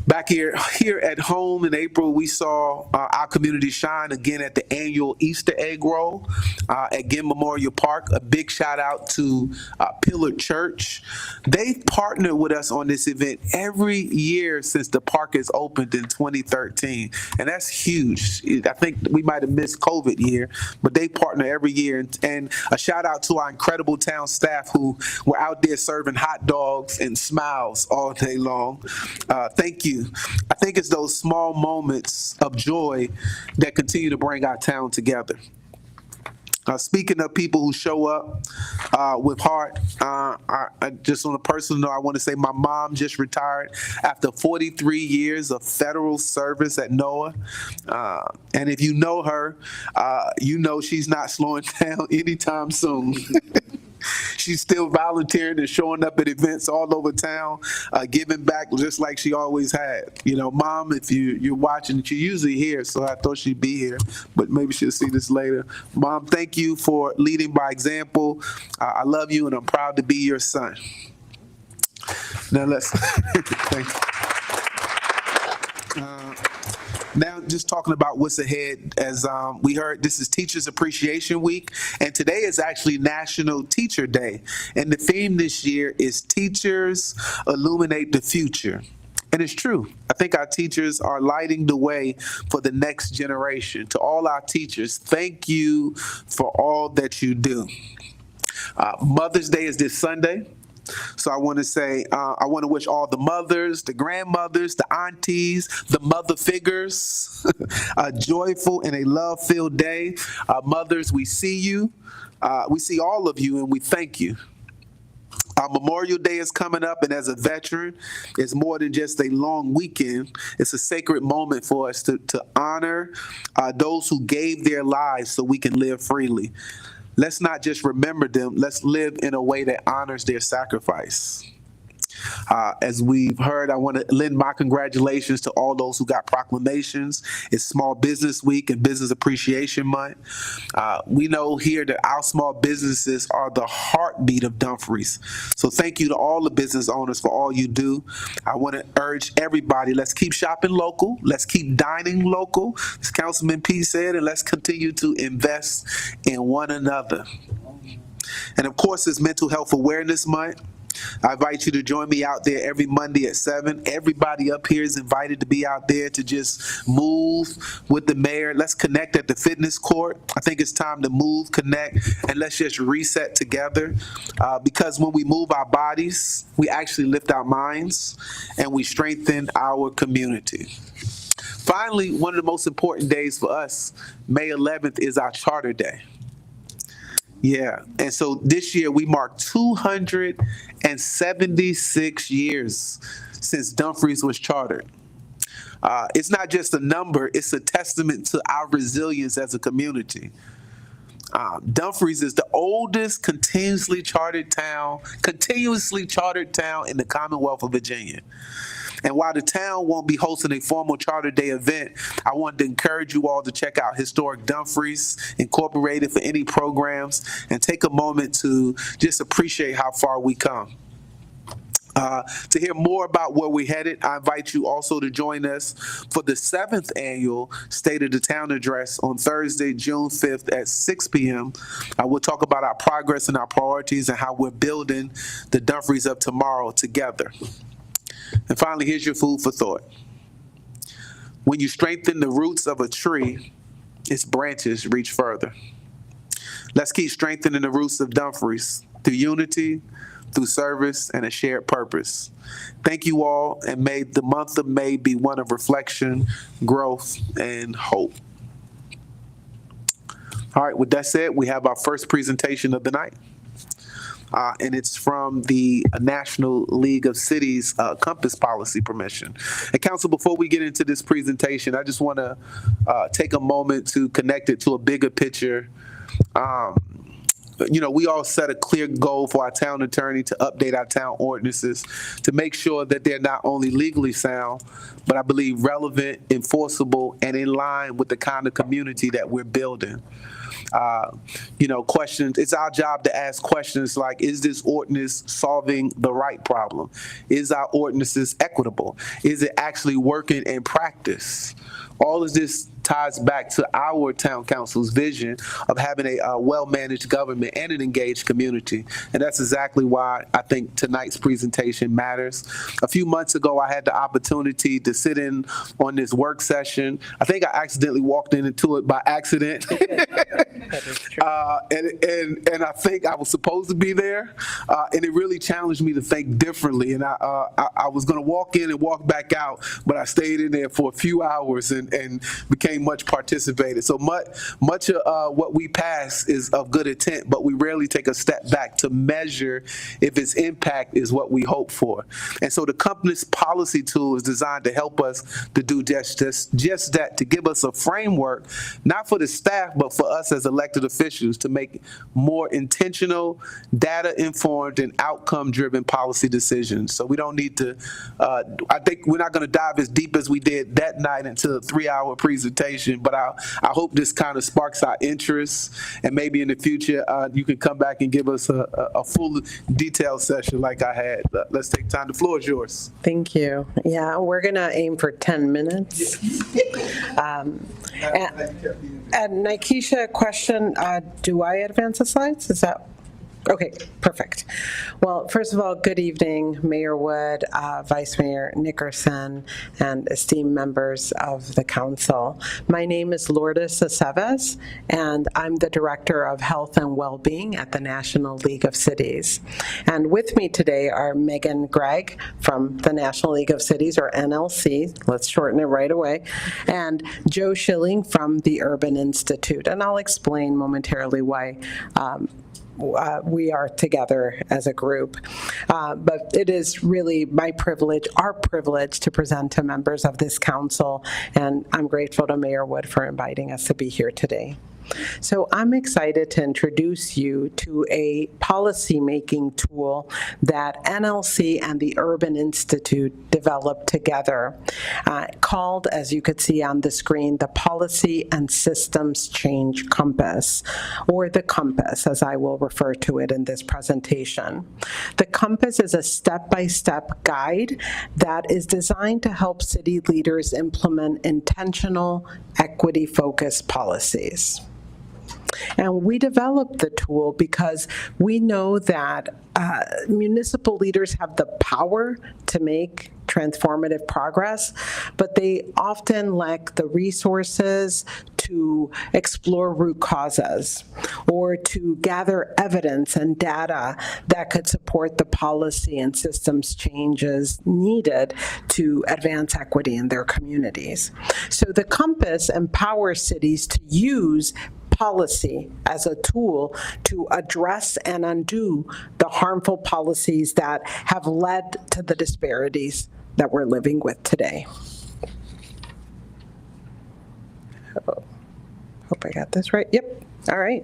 Speaker 1: Back here at home in April, we saw our community shine again at the annual Easter egg roll at Ginn Memorial Park. A big shout out to Pillar Church. They've partnered with us on this event every year since the park has opened in 2013. And that's huge. I think we might have missed COVID year, but they partner every year. And a shout out to our incredible town staff who were out there serving hot dogs and smiles all day long. Thank you. I think it's those small moments of joy that continue to bring our town together. Speaking of people who show up with heart, I just on a personal note, I want to say my mom just retired after 43 years of federal service at NOAA. And if you know her, you know she's not slowing down anytime soon. She's still volunteering and showing up at events all over town, giving back just like she always had. You know, Mom, if you're watching, she's usually here, so I thought she'd be here, but maybe she'll see this later. Mom, thank you for leading by example. I love you, and I'm proud to be your son. Now let's thank you. Now, just talking about what's ahead, as we heard, this is Teachers Appreciation Week, and today is actually National Teacher Day. And the theme this year is Teachers Illuminate the Future. And it's true. I think our teachers are lighting the way for the next generation. To all our teachers, thank you for all that you do. Mother's Day is this Sunday. So I want to say, I want to wish all the mothers, the grandmothers, the aunties, the mother figures a joyful and a love-filled day. Mothers, we see you. We see all of you, and we thank you. Memorial Day is coming up, and as a veteran, it's more than just a long weekend. It's a sacred moment for us to honor those who gave their lives so we can live freely. Let's not just remember them. Let's live in a way that honors their sacrifice. As we've heard, I want to lend my congratulations to all those who got proclamations. It's Small Business Week and Business Appreciation Month. We know here that our small businesses are the heartbeat of Dumfries. So thank you to all the business owners for all you do. I want to urge everybody, let's keep shopping local. Let's keep dining local, as Councilman P said, and let's continue to invest in one another. And of course, it's Mental Health Awareness Month. I invite you to join me out there every Monday at 7. Everybody up here is invited to be out there to just move with the mayor. Let's connect at the fitness court. I think it's time to move, connect, and let's just reset together. Because when we move our bodies, we actually lift our minds and we strengthen our community. Finally, one of the most important days for us, May 11th, is our Charter Day. Yeah, and so this year we mark 276 years since Dumfries was chartered. It's not just a number, it's a testament to our resilience as a community. Dumfries is the oldest continuously chartered town in the Commonwealth of Virginia. And while the town won't be hosting a formal Charter Day event, I wanted to encourage you all to check out Historic Dumfries Incorporated for any programs and take a moment to just appreciate how far we come. To hear more about where we're headed, I invite you also to join us for the 7th annual State of the Town address on Thursday, June 5th at 6 p.m. We'll talk about our progress and our priorities and how we're building the Dumfries of tomorrow together. And finally, here's your food for thought. When you strengthen the roots of a tree, its branches reach further. Let's keep strengthening the roots of Dumfries through unity, through service, and a shared purpose. Thank you all, and may the month of May be one of reflection, growth, and hope. All right, with that said, we have our first presentation of the night. And it's from the National League of Cities Compass Policy Permission. And Council, before we get into this presentation, I just want to take a moment to connect it to a bigger picture. You know, we all set a clear goal for our town attorney to update our town ordinances to make sure that they're not only legally sound, but I believe relevant, enforceable, and in line with the kind of community that we're building. You know, questions, it's our job to ask questions like, is this ordinance solving the right problem? Is our ordinances equitable? Is it actually working in practice? All of this ties back to our town council's vision of having a well-managed government and an engaged community. And that's exactly why I think tonight's presentation matters. A few months ago, I had the opportunity to sit in on this work session. I think I accidentally walked into it by accident.
Speaker 16: And I think I was supposed to be there, and it really challenged me to think differently. And I was going to walk in and walk back out, but I stayed in there for a few hours and became much participated. So much of what we pass is of good intent, but we rarely take a step back to measure if its impact is what we hope for. And so the Compass policy tool is designed to help us to do just that, to give us a framework, not for the staff, but for us as elected officials to make more intentional, data-informed, and outcome-driven policy decisions. So we don't need to, I think we're not going to dive as deep as we did that night into a 3-hour presentation, but I hope this kind of sparks our interest, and maybe in the future you can come back and give us a full detailed session like I had. Let's take time. The floor is yours.
Speaker 17: Thank you. Yeah, we're going to aim for 10 minutes. And Nikesha, question, do I advance the slides? Is that? Okay, perfect. Well, first of all, good evening, Mayor Wood, Vice Mayor Nickerson, and esteemed members of the council. My name is Lourdes Aceves, and I'm the Director of Health and Wellbeing at the National League of Cities. And with me today are Megan Gregg from the National League of Cities, or NLC, let's shorten it right away, and Joe Schilling from the Urban Institute. And I'll explain momentarily why we are together as a group. But it is really my privilege, our privilege, to present to members of this council, and I'm grateful to Mayor Wood for inviting us to be here today. So I'm excited to introduce you to a policy-making tool that NLC and the Urban Institute developed together, called, as you could see on the screen, the Policy and Systems Change Compass, or the Compass, as I will refer to it in this presentation. The Compass is a step-by-step guide that is designed to help city leaders implement intentional, equity-focused policies. And we developed the tool because we know that municipal leaders have the power to make transformative progress, but they often lack the resources to explore root causes or to gather evidence and data that could support the policy and systems changes needed to advance equity in their communities. So the Compass empowers cities to use policy as a tool to address and undo the harmful policies that have led to the disparities that we're living with today. Hope I got this right. Yep. All right.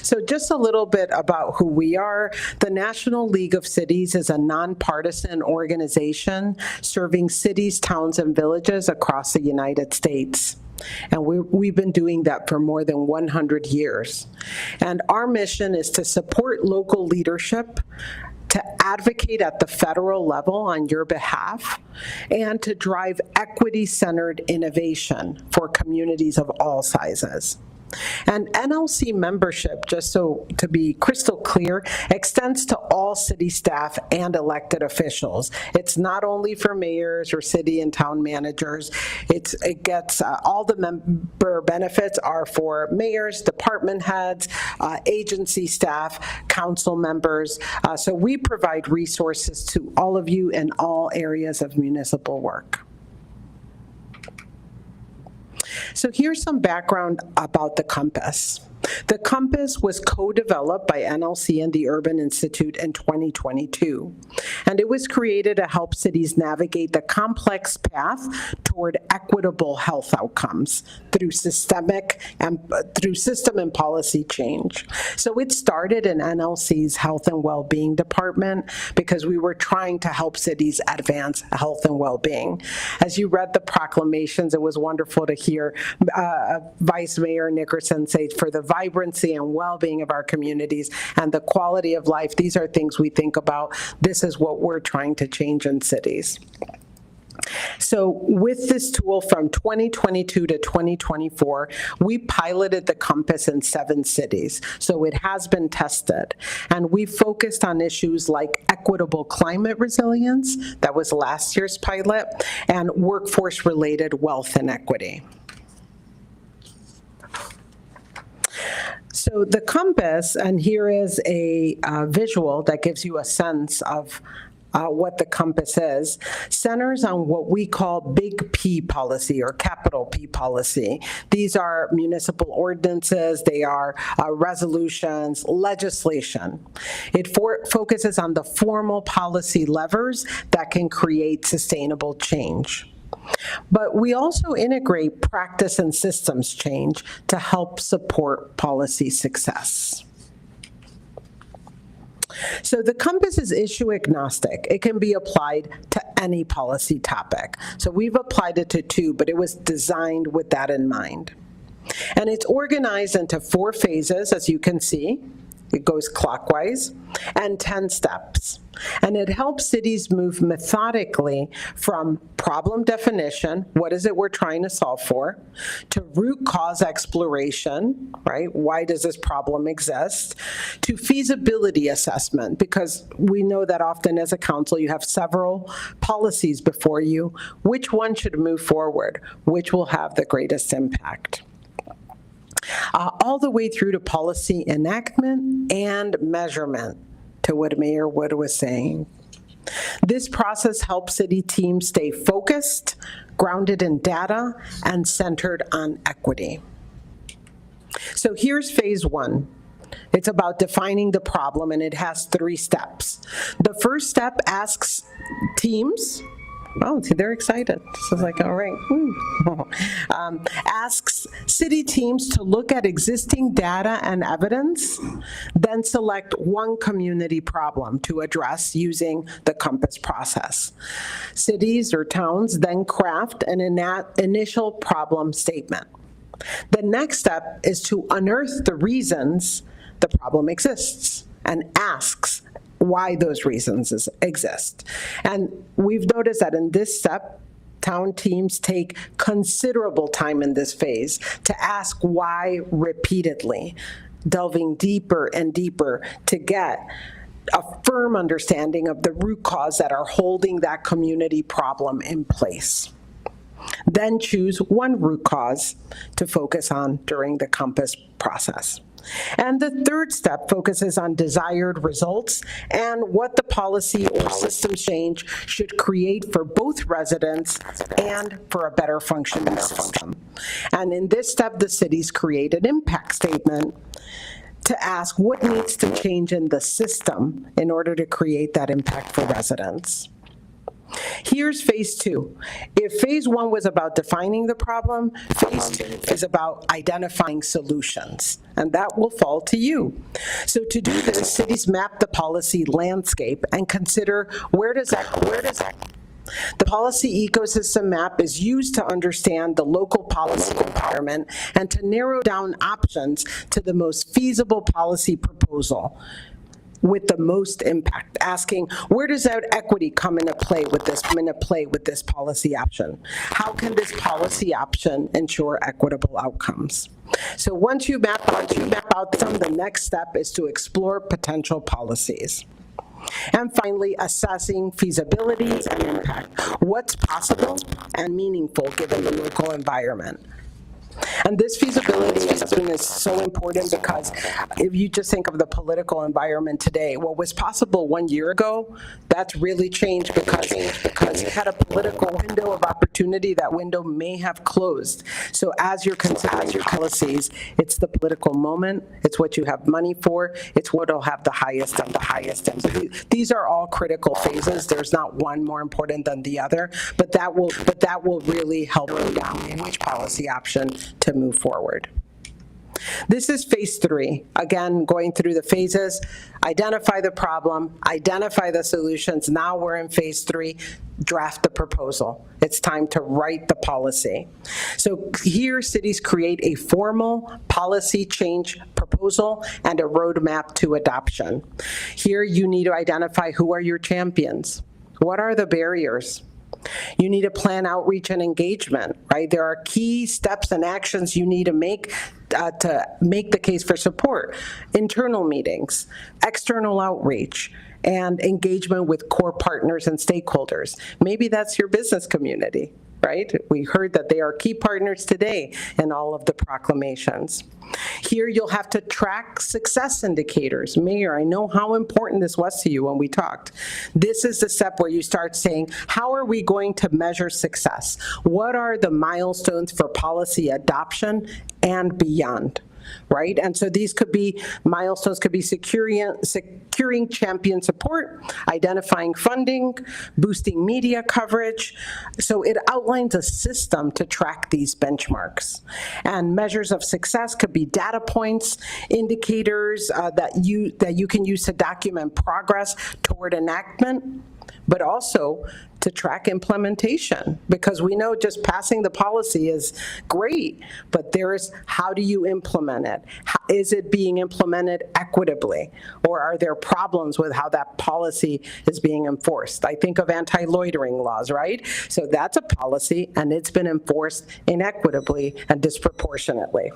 Speaker 17: So just a little bit about who we are. The National League of Cities is a nonpartisan organization serving cities, towns, and villages across the United States. And we've been doing that for more than 100 years. And our mission is to support local leadership, to advocate at the federal level on your behalf, and to drive equity-centered innovation for communities of all sizes. And NLC membership, just so to be crystal clear, extends to all city staff and elected officials. It's not only for mayors or city and town managers. It gets all the member benefits are for mayors, department heads, agency staff, council members. So we provide resources to all of you in all areas of municipal work. So here's some background about the Compass. The Compass was co-developed by NLC and the Urban Institute in 2022, and it was created to help cities navigate the complex path toward equitable health outcomes through system and policy change. So it started in NLC's Health and Wellbeing Department because we were trying to help cities advance health and well-being. As you read the proclamations, it was wonderful to hear Vice Mayor Nickerson say, for the vibrancy and well-being of our communities and the quality of life, these are things we think about. This is what we're trying to change in cities. So with this tool from 2022 to 2024, we piloted the Compass in 7 cities. So it has been tested. And we focused on issues like equitable climate resilience, that was last year's pilot, and workforce-related wealth inequity. So the compass, and here is a visual that gives you a sense of what the compass is, centers on what we call big P policy or capital P policy. These are municipal ordinances, they are resolutions, legislation. It focuses on the formal policy levers that can create sustainable change. But we also integrate practice and systems change to help support policy success. So the compass is issue agnostic. It can be applied to any policy topic. So we've applied it to 2, but it was designed with that in mind. And it's organized into 4 phases, as you can see. It goes clockwise, and 10 steps. And it helps cities move methodically from problem definition, what is it we're trying to solve for, to root cause exploration, right? Why does this problem exist? To feasibility assessment, because we know that often as a council you have several policies before you. Which one should move forward? Which will have the greatest impact? All the way through to policy enactment and measurement, to what Mayor Wood was saying. This process helps city teams stay focused, grounded in data, and centered on equity. So here's phase 1. It's about defining the problem, and it has 3 steps. The first step asks teams, oh, they're excited. This is like, all right. Asks city teams to look at existing data and evidence, then select one community problem to address using the compass process. Cities or towns then craft an initial problem statement. The next step is to unearth the reasons the problem exists and asks why those reasons exist. And we've noticed that in this step, town teams take considerable time in this phase to ask why repeatedly, delving deeper and deeper to get a firm understanding of the root cause that are holding that community problem in place. Then choose one root cause to focus on during the compass process. And the third step focuses on desired results and what the policy or system change should create for both residents and for a better functioning system. And in this step, the cities create an impact statement to ask what needs to change in the system in order to create that impact for residents. Here's phase 2. If phase 1 was about defining the problem, phase 2 is about identifying solutions, and that will fall to you. So to do this, cities map the policy landscape and consider where does that the policy ecosystem map is used to understand the local policy environment and to narrow down options to the most feasible policy proposal with the most impact, asking where does that equity come into play with this policy option? How can this policy option ensure equitable outcomes? So once you map out some, the next step is to explore potential policies. And finally, assessing feasibility and impact. What's possible and meaningful given the local environment? And this feasibility assessment is so important because if you just think of the political environment today, what was possible 1 year ago, that's really changed because you had a political window of opportunity. That window may have closed. So as you're considering your policies, it's the political moment, it's what you have money for, it's what will have the highest of the highest. And these are all critical phases. There's not one more important than the other, but that will really help you down in which policy option to move forward. This is phase 3. Again, going through the phases, identify the problem, identify the solutions. Now we're in phase 3, draft the proposal. It's time to write the policy. So here, cities create a formal policy change proposal and a roadmap to adoption. Here, you need to identify who are your champions. What are the barriers? You need to plan outreach and engagement, right? There are key steps and actions you need to make the case for support. Internal meetings, external outreach, and engagement with core partners and stakeholders. Maybe that's your business community, right? We heard that they are key partners today in all of the proclamations. Here, you'll have to track success indicators. Mayor, I know how important this was to you when we talked. This is the step where you start saying, how are we going to measure success? What are the milestones for policy adoption and beyond? Right? And so these could be milestones, could be securing champion support, identifying funding, boosting media coverage. So it outlines a system to track these benchmarks. And measures of success could be data points, indicators that you can use to document progress toward enactment, but also to track implementation, because we know just passing the policy is great, but there's how do you implement it? Is it being implemented equitably, or are there problems with how that policy is being enforced? I think of anti-loitering laws, right? So that's a policy, and it's been enforced inequitably and disproportionately.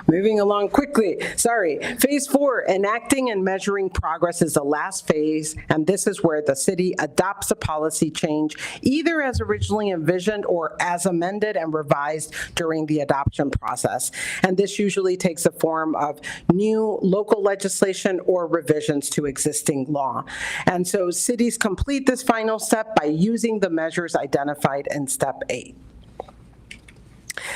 Speaker 17: Moving along quickly, sorry. Phase 4, enacting and measuring progress is the last phase, and this is where the city adopts a policy change, either as originally envisioned or as amended and revised during the adoption process. And this usually takes the form of new local legislation or revisions to existing law. And so cities complete this final step by using the measures identified in step 8.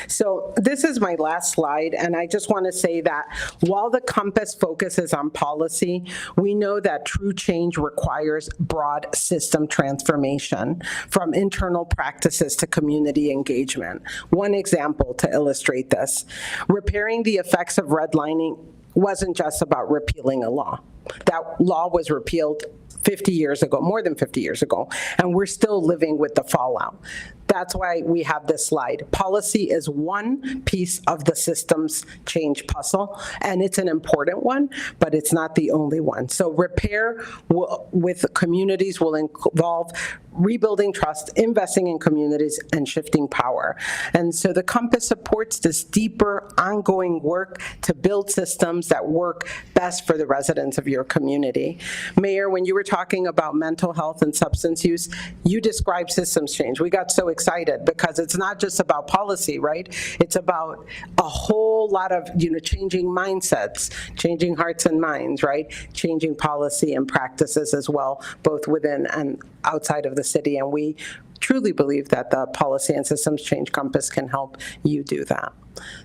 Speaker 17: So this is my last slide, and I just want to say that while the compass focuses on policy, we know that true change requires broad system transformation, from internal practices to community engagement. One example to illustrate this: repairing the effects of redlining wasn't just about repealing a law. That law was repealed 50 years ago, more than 50 years ago, and we're still living with the fallout. That's why we have this slide. Policy is one piece of the systems change puzzle, and it's an important one, but it's not the only one. So repair with communities will involve rebuilding trust, investing in communities, and shifting power. And so the compass supports this deeper, ongoing work to build systems that work best for the residents of your community. Mayor, when you were talking about mental health and substance use, you described systems change. We got so excited because it's not just about policy, right? It's about a whole lot of, changing mindsets, changing hearts and minds, right? Changing policy and practices as well, both within and outside of the city. And we truly believe that the policy and systems change compass can help you do that.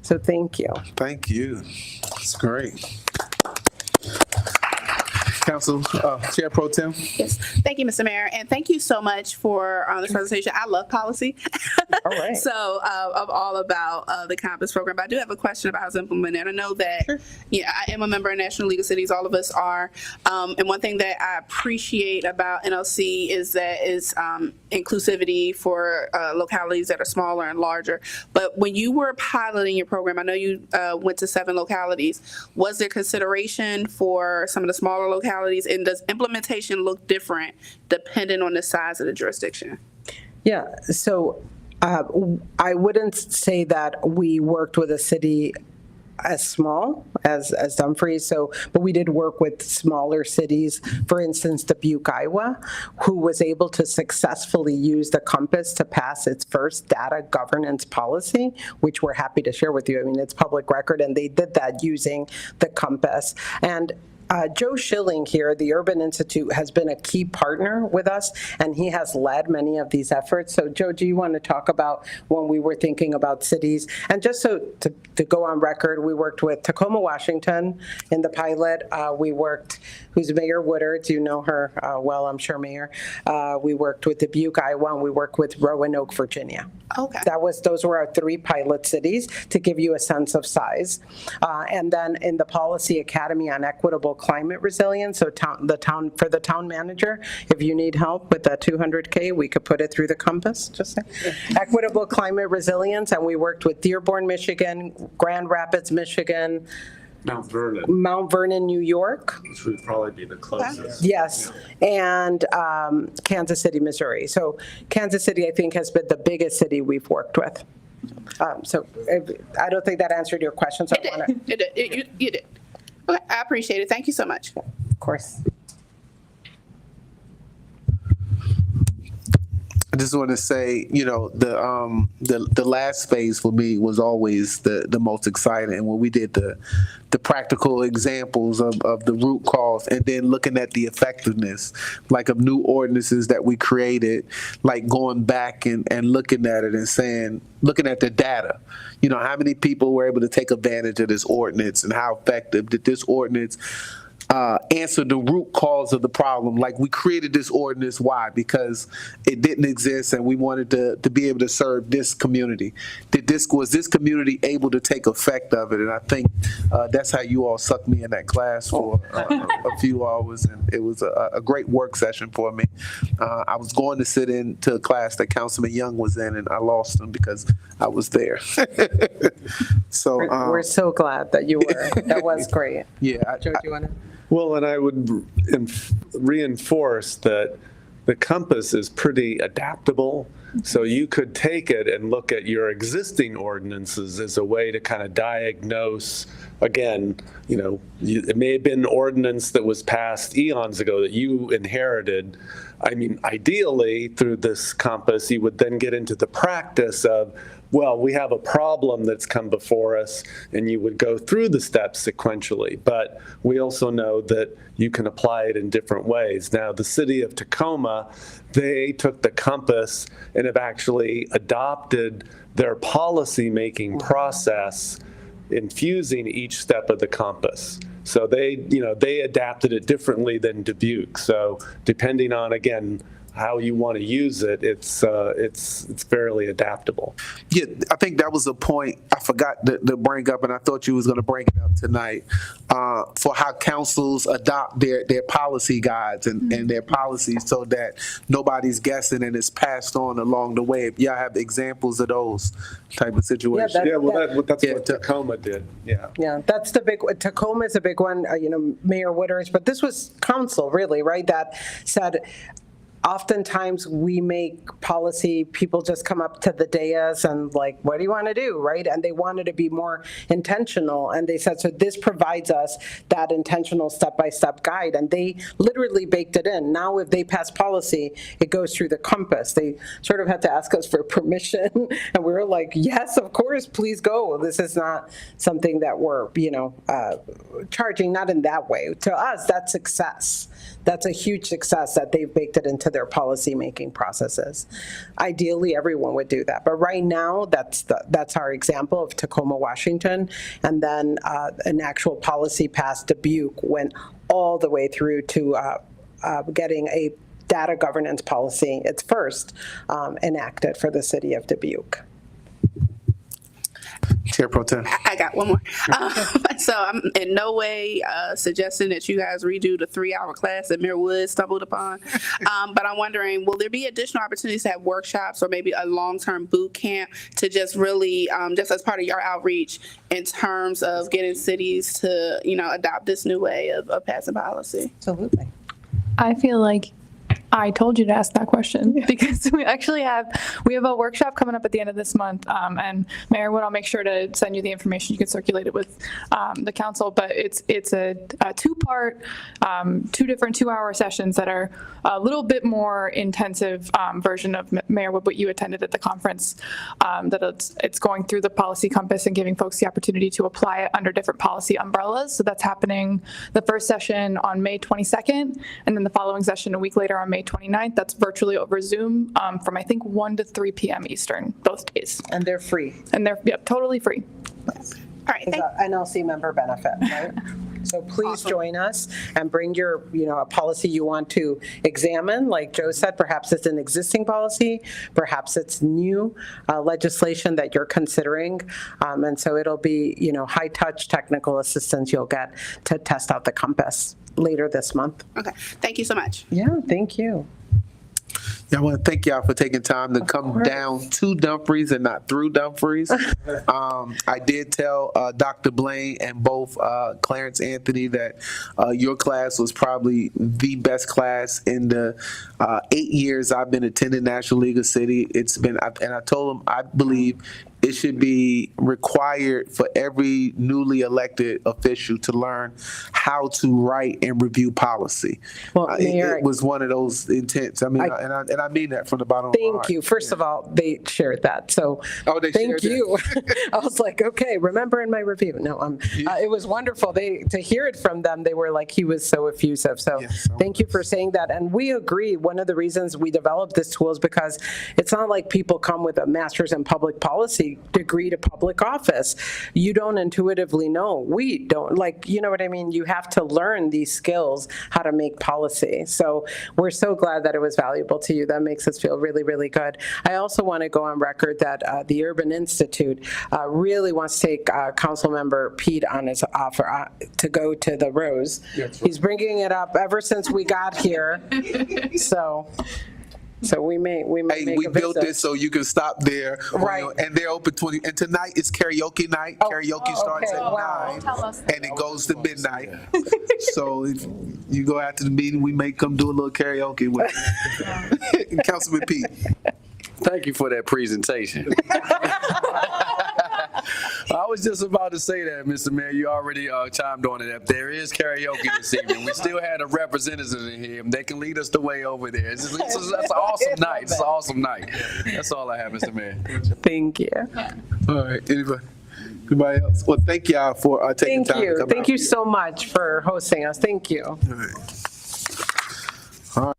Speaker 17: So thank you.
Speaker 16: Thank you. It's great. Council Chair Pro Tem.
Speaker 15: Yes, thank you, Mr. Mayor, and thank you so much for this presentation. I love policy.
Speaker 17: All right.
Speaker 15: So I'm all about the Compass program, but I do have a question about how it's implemented. I know that, I am a member of National League of Cities. All of us are. And one thing that I appreciate about NLC is that it's inclusivity for localities that are smaller and larger. But when you were piloting your program, I know you went to 7 localities. Was there consideration for some of the smaller localities? And does implementation look different depending on the size of the jurisdiction?
Speaker 17: Yeah, so I wouldn't say that we worked with a city as small as Dumfries, but we did work with smaller cities, for instance, Dubuque, Iowa, who was able to successfully use the Compass to pass its first data governance policy, which we're happy to share with you. I mean, it's public record, and they did that using the Compass. And Joe Schilling here, the Urban Institute, has been a key partner with us, and he has led many of these efforts. So, Joe, do you want to talk about when we were thinking about cities? And just so to go on record, we worked with Tacoma, Washington in the pilot. We worked, who's Mayor Woodard, you know her well, I'm sure, Mayor. We worked with Dubuque, Iowa, and we worked with Roanoke, Virginia.
Speaker 15: Okay.
Speaker 17: Those were our 3 pilot cities to give you a sense of size. And then in the Policy Academy on Equitable Climate Resilience, so the town manager, if you need help with that $200K, we could put it through the Compass, just say. Equitable Climate Resilience, and we worked with Dearborn, Michigan, Grand Rapids, Michigan,
Speaker 18: Mount Vernon.
Speaker 17: Mount Vernon, New York.
Speaker 18: Which would probably be the closest.
Speaker 17: Yes, and Kansas City, Missouri. So Kansas City, I think, has been the biggest city we've worked with. So I don't think that answered your question. So
Speaker 15: You did. Okay, I appreciate it. Thank you so much.
Speaker 17: Of course.
Speaker 16: I just want to say, the last phase for me was always the most exciting. And when we did the practical examples of the root cause, and then looking at the effectiveness, like of new ordinances that we created, like going back and looking at it and saying, looking at the data, how many people were able to take advantage of this ordinance and how effective did this ordinance answer the root cause of the problem. Like, we created this ordinance, why? Because it didn't exist and we wanted to be able to serve this community. Was this community able to take effect of it? And I think that's how you all sucked me in that class for a few hours, and it was a great work session for me. I was going to sit into a class that Councilman Young was in, and I lost him because I was there. So
Speaker 17: We're so glad that you were. That was great.
Speaker 16: Yeah.
Speaker 17: Joe, do you want to?
Speaker 18: Well, and I would reinforce that the compass is pretty adaptable. So you could take it and look at your existing ordinances as a way to kind of diagnose, again, it may have been an ordinance that was passed eons ago that you inherited. I mean, ideally, through this compass, you would then get into the practice of, well, we have a problem that's come before us, and you would go through the steps sequentially. But we also know that you can apply it in different ways. Now, the city of Tacoma, they took the compass and have actually adopted their policy-making process, infusing each step of the compass. So they adapted it differently than Dubuque. So depending on, again, how you want to use it, it's fairly adaptable.
Speaker 16: Yeah, I think that was a point I forgot to bring up, and I thought you was going to bring it up tonight, for how councils adopt their policy guides and their policies so that nobody's guessing and it's passed on along the way. If y'all have examples of those type of situations.
Speaker 18: That's what Tacoma did. Yeah.
Speaker 17: Yeah, that's the big, Tacoma is a big one, Mayor Wooders, but this was council really, right? That said, oftentimes we make policy, people just come up to the dais and like, what do you want to do, right? And they wanted to be more intentional. And they said, so this provides us that intentional step-by-step guide. And they literally baked it in. Now, if they pass policy, it goes through the compass. They sort of had to ask us for permission. And we were like, yes, of course, please go. This is not something that we're, charging, not in that way. To us, that's success. That's a huge success that they've baked it into their policy-making processes. Ideally, everyone would do that. But right now, that's our example of Tacoma, Washington. And then an actual policy passed Dubuque went all the way through to getting a data governance policy. It's first enacted for the city of Dubuque.
Speaker 16: Chair Pro Tem.
Speaker 15: I got one more. So I'm in no way suggesting that you guys redo the 3-hour class that Mayor Wood stumbled upon. But I'm wondering, will there be additional opportunities to have workshops or maybe a long-term boot camp to just really, just as part of your outreach in terms of getting cities to, adopt this new way of passing policy?
Speaker 17: Absolutely.
Speaker 19: I feel like I told you to ask that question because we have a workshop coming up at the end of this month, and Mayor Wood, I'll make sure to send you the information. You can circulate it with the council, but it's a two-part, 2 different 2-hour sessions that are a little bit more intensive version of Mayor Wood, what you attended at the conference. That it's going through the policy compass and giving folks the opportunity to apply it under different policy umbrellas. So that's happening the first session on May 22nd, and then the following session a week later on May 29th. That's virtually over Zoom from I think 1 to 3 p.m. Eastern both days.
Speaker 17: And they're free.
Speaker 19: And they're totally free.
Speaker 15: All right.
Speaker 17: NLC member benefit, right? So please join us and bring your, a policy you want to examine. Like Joe said, perhaps it's an existing policy, perhaps it's new legislation that you're considering. And so it'll be, high touch technical assistance you'll get to test out the compass later this month.
Speaker 15: Okay. Thank you so much.
Speaker 17: Yeah, thank you.
Speaker 16: Yeah, I want to thank y'all for taking time to come down to Dumfries and not through Dumfries. I did tell Dr. Blaine and both Clarence Anthony that your class was probably the best class in the 8 years I've been attending National League of City. It's been, and I told them I believe it should be required for every newly elected official to learn how to write and review policy.
Speaker 17: Well,
Speaker 16: It
Speaker 17: Mayor,
Speaker 16: was one of those intents. I mean, and I mean that from the bottom of my heart.
Speaker 17: thank you. First of all, they shared that, so
Speaker 16: they
Speaker 17: thank
Speaker 16: shared that.
Speaker 17: you. I was like, okay, remember in my review. No, it was wonderful. To hear it from them, they were like, he was so effusive. So thank you for saying that. And we agree. One of the reasons we developed this tool is because it's not like people come with a master's in public policy degree to public office. You don't intuitively know. We don't, like, you know what I mean? You have to learn these skills, how to make policy. So we're so glad that it was valuable to you. That makes us feel really, really good. I also want to go on record that the Urban Institute really wants to take Council Member Pete on his offer to go to the Rose. He's bringing it up ever since we got here. So we may make
Speaker 16: We
Speaker 17: a
Speaker 16: built
Speaker 17: visit.
Speaker 16: this so you can stop there.
Speaker 17: Right.
Speaker 16: And they're open 20. And tonight is karaoke night. Karaoke starts
Speaker 17: okay.
Speaker 16: at
Speaker 17: Wow.
Speaker 16: 9 and it goes to midnight. So if you go after the meeting, we may come do a little karaoke with Councilman Pete.
Speaker 3: Thank you for that presentation. I was just about to say that, Mr. Mayor. You already chimed on it. If there is karaoke this evening, we still had a representative in here. They can lead us the way over there. That's an awesome night. It's an awesome night. That's all I have, Mr. Mayor.
Speaker 17: Thank you.
Speaker 16: All right. Anybody else? Well, thank y'all for taking
Speaker 17: Thank
Speaker 16: time to
Speaker 17: you.
Speaker 16: come
Speaker 17: Thank
Speaker 16: out.
Speaker 17: you so much for hosting us. Thank you.
Speaker 16: All right.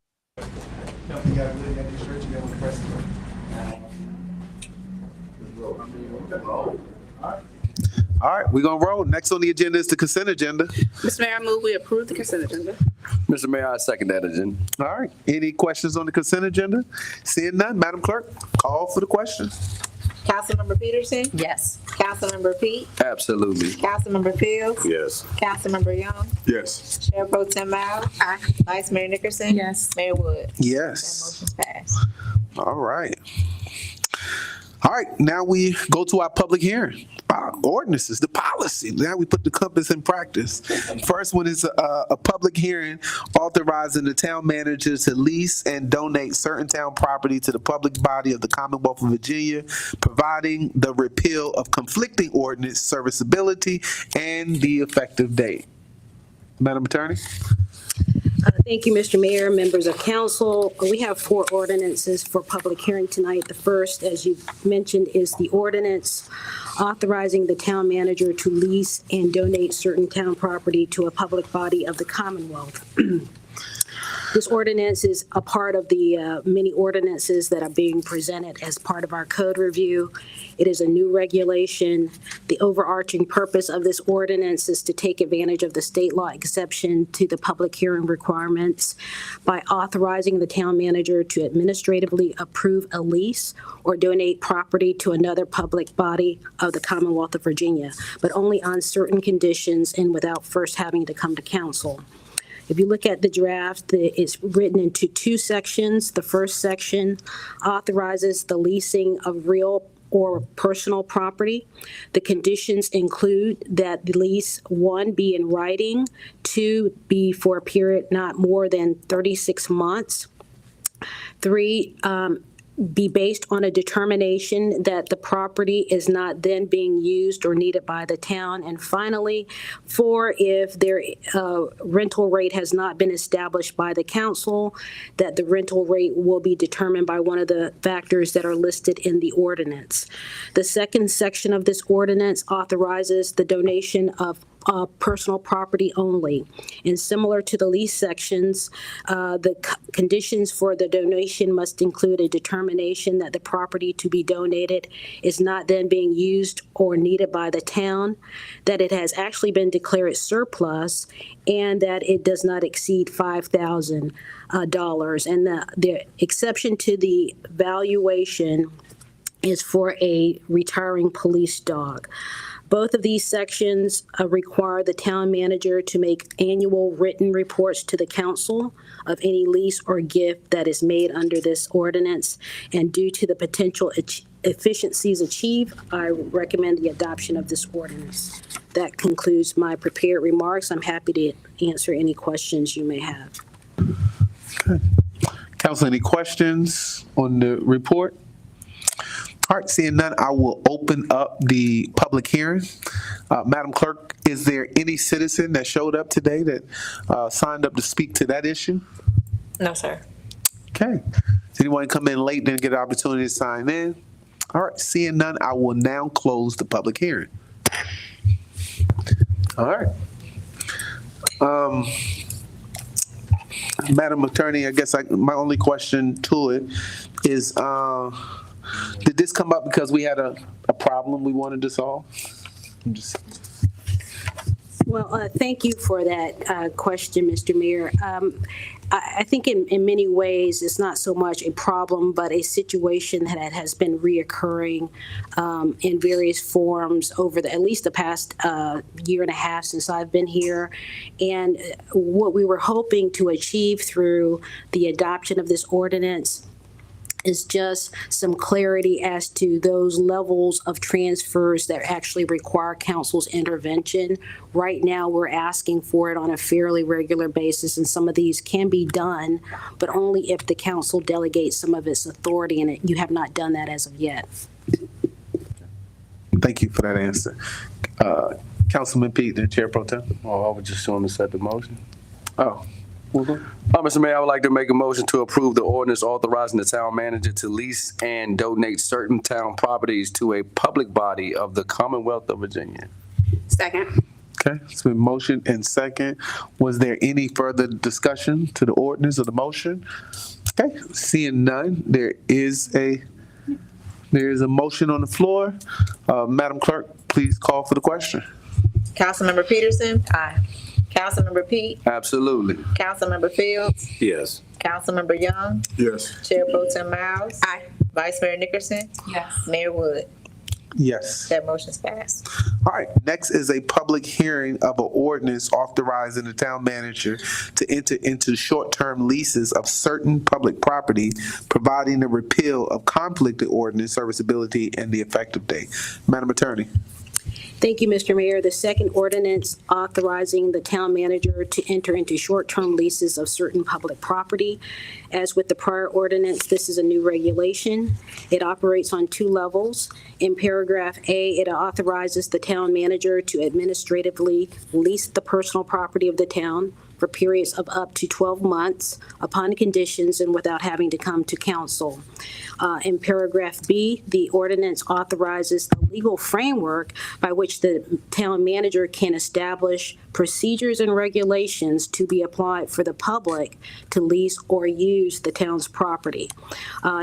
Speaker 16: All right, we're gonna roll. Next on the agenda is the consent agenda.
Speaker 15: Mr. Mayor, I move we approve the consent agenda.
Speaker 3: Mr. Mayor, I second that agenda.
Speaker 16: All right, any questions on the consent agenda? Seeing none, Madam Clerk, call for the question.
Speaker 20: Councilmember Peterson?
Speaker 13: Yes.
Speaker 20: Councilmember Pete?
Speaker 3: Absolutely.
Speaker 20: Councilmember Fields?
Speaker 14: Yes.
Speaker 20: Councilmember Young?
Speaker 16: Yes.
Speaker 20: Chair Pro Tem Miles?
Speaker 15: Aye.
Speaker 20: Vice Mayor Nickerson?
Speaker 6: Yes.
Speaker 20: Mayor Wood?
Speaker 16: Yes.
Speaker 20: Motion's passed.
Speaker 16: All right. All right, now we go to our public hearing. Our ordinances, the policy. Now we put the compass in practice. First one is a public hearing authorizing the town manager to lease and donate certain town property to the public body of the Commonwealth of Virginia, providing the repeal of conflicting ordinance serviceability and the effective date. Madam Attorney?
Speaker 21: Thank you, Mr. Mayor, members of council. We have 4 ordinances for public hearing tonight. The first, as you mentioned, is the ordinance authorizing the town manager to lease and donate certain town property to a public body of the Commonwealth. This ordinance is a part of the many ordinances that are being presented as part of our code review. It is a new regulation. The overarching purpose of this ordinance is to take advantage of the state law exception to the public hearing requirements by authorizing the town manager to administratively approve a lease or donate property to another public body of the Commonwealth of Virginia, but only on certain conditions and without first having to come to council. If you look at the draft, it's written into 2 sections. The first section authorizes the leasing of real or personal property. The conditions include that the lease, 1, be in writing, 2, be for a period not more than 36 months, 3, be based on a determination that the property is not then being used or needed by the town. And finally, 4, if their rental rate has not been established by the council, that the rental rate will be determined by one of the factors that are listed in the ordinance. The second section of this ordinance authorizes the donation of personal property only. And similar to the lease sections, the conditions for the donation must include a determination that the property to be donated is not then being used or needed by the town, that it has actually been declared surplus, and that it does not exceed $5,000. And the exception to the valuation is for a retiring police dog. Both of these sections require the town manager to make annual written reports to the council of any lease or gift that is made under this ordinance. And due to the potential efficiencies achieved, I recommend the adoption of this ordinance. That concludes my prepared remarks. I'm happy to answer any questions you may have.
Speaker 16: Okay. Council, any questions on the report? All right, seeing none, I will open up the public hearing. Madam Clerk, is there any citizen that showed up today that signed up to speak to that issue?
Speaker 20: No, sir.
Speaker 16: Okay. Does anyone come in late and get an opportunity to sign in? All right, seeing none, I will now close the public hearing. All right. Madam Attorney, I guess my only question to it is, did this come up because we had a problem we wanted to solve?
Speaker 21: Well, thank you for that question, Mr. Mayor. I think in many ways, it's not so much a problem, but a situation that has been reoccurring in various forms over at least the past year and a half since I've been here. And what we were hoping to achieve through the adoption of this ordinance is just some clarity as to those levels of transfers that actually require council's intervention. Right now, we're asking for it on a fairly regular basis, and some of these can be done, but only if the council delegates some of its authority, and you have not done that as of yet.
Speaker 16: Thank you for that answer. Councilman Pete, the Chair Pro Tem.
Speaker 3: Oh, I was just going to set the motion.
Speaker 16: Oh.
Speaker 3: Mr. Mayor, I would like to make a motion to approve the ordinance authorizing the town manager to lease and donate certain town properties to a public body of the Commonwealth of Virginia.
Speaker 15: Second.
Speaker 16: Okay, it's been motion and second. Was there any further discussion to the ordinance or the motion? Okay, seeing none, there is a motion on the floor. Madam Clerk, please call for the question.
Speaker 20: Councilmember Peterson? Aye. Councilmember Pete?
Speaker 3: Absolutely.
Speaker 20: Councilmember Fields?
Speaker 14: Yes.
Speaker 20: Councilmember Young?
Speaker 10: Yes.
Speaker 20: Chair Pro Tem Miles?
Speaker 15: Aye.
Speaker 20: Vice Mayor Nickerson?
Speaker 19: Yes.
Speaker 20: Mayor Wood?
Speaker 16: Yes.
Speaker 20: That motion's passed.
Speaker 16: All right, next is a public hearing of an ordinance authorizing the town manager to enter into short-term leases of certain public property, providing the repeal of conflicted ordinance serviceability and the effective date. Madam Attorney.
Speaker 21: Thank you, Mr. Mayor. The second ordinance authorizing the town manager to enter into short-term leases of certain public property. As with the prior ordinance, this is a new regulation. It operates on two levels. In paragraph A, it authorizes the town manager to administratively lease the personal property of the town for periods of up to 12 months upon conditions and without having to come to council. In paragraph B, the ordinance authorizes the legal framework by which the town manager can establish procedures and regulations to be applied for the public to lease or use the town's property.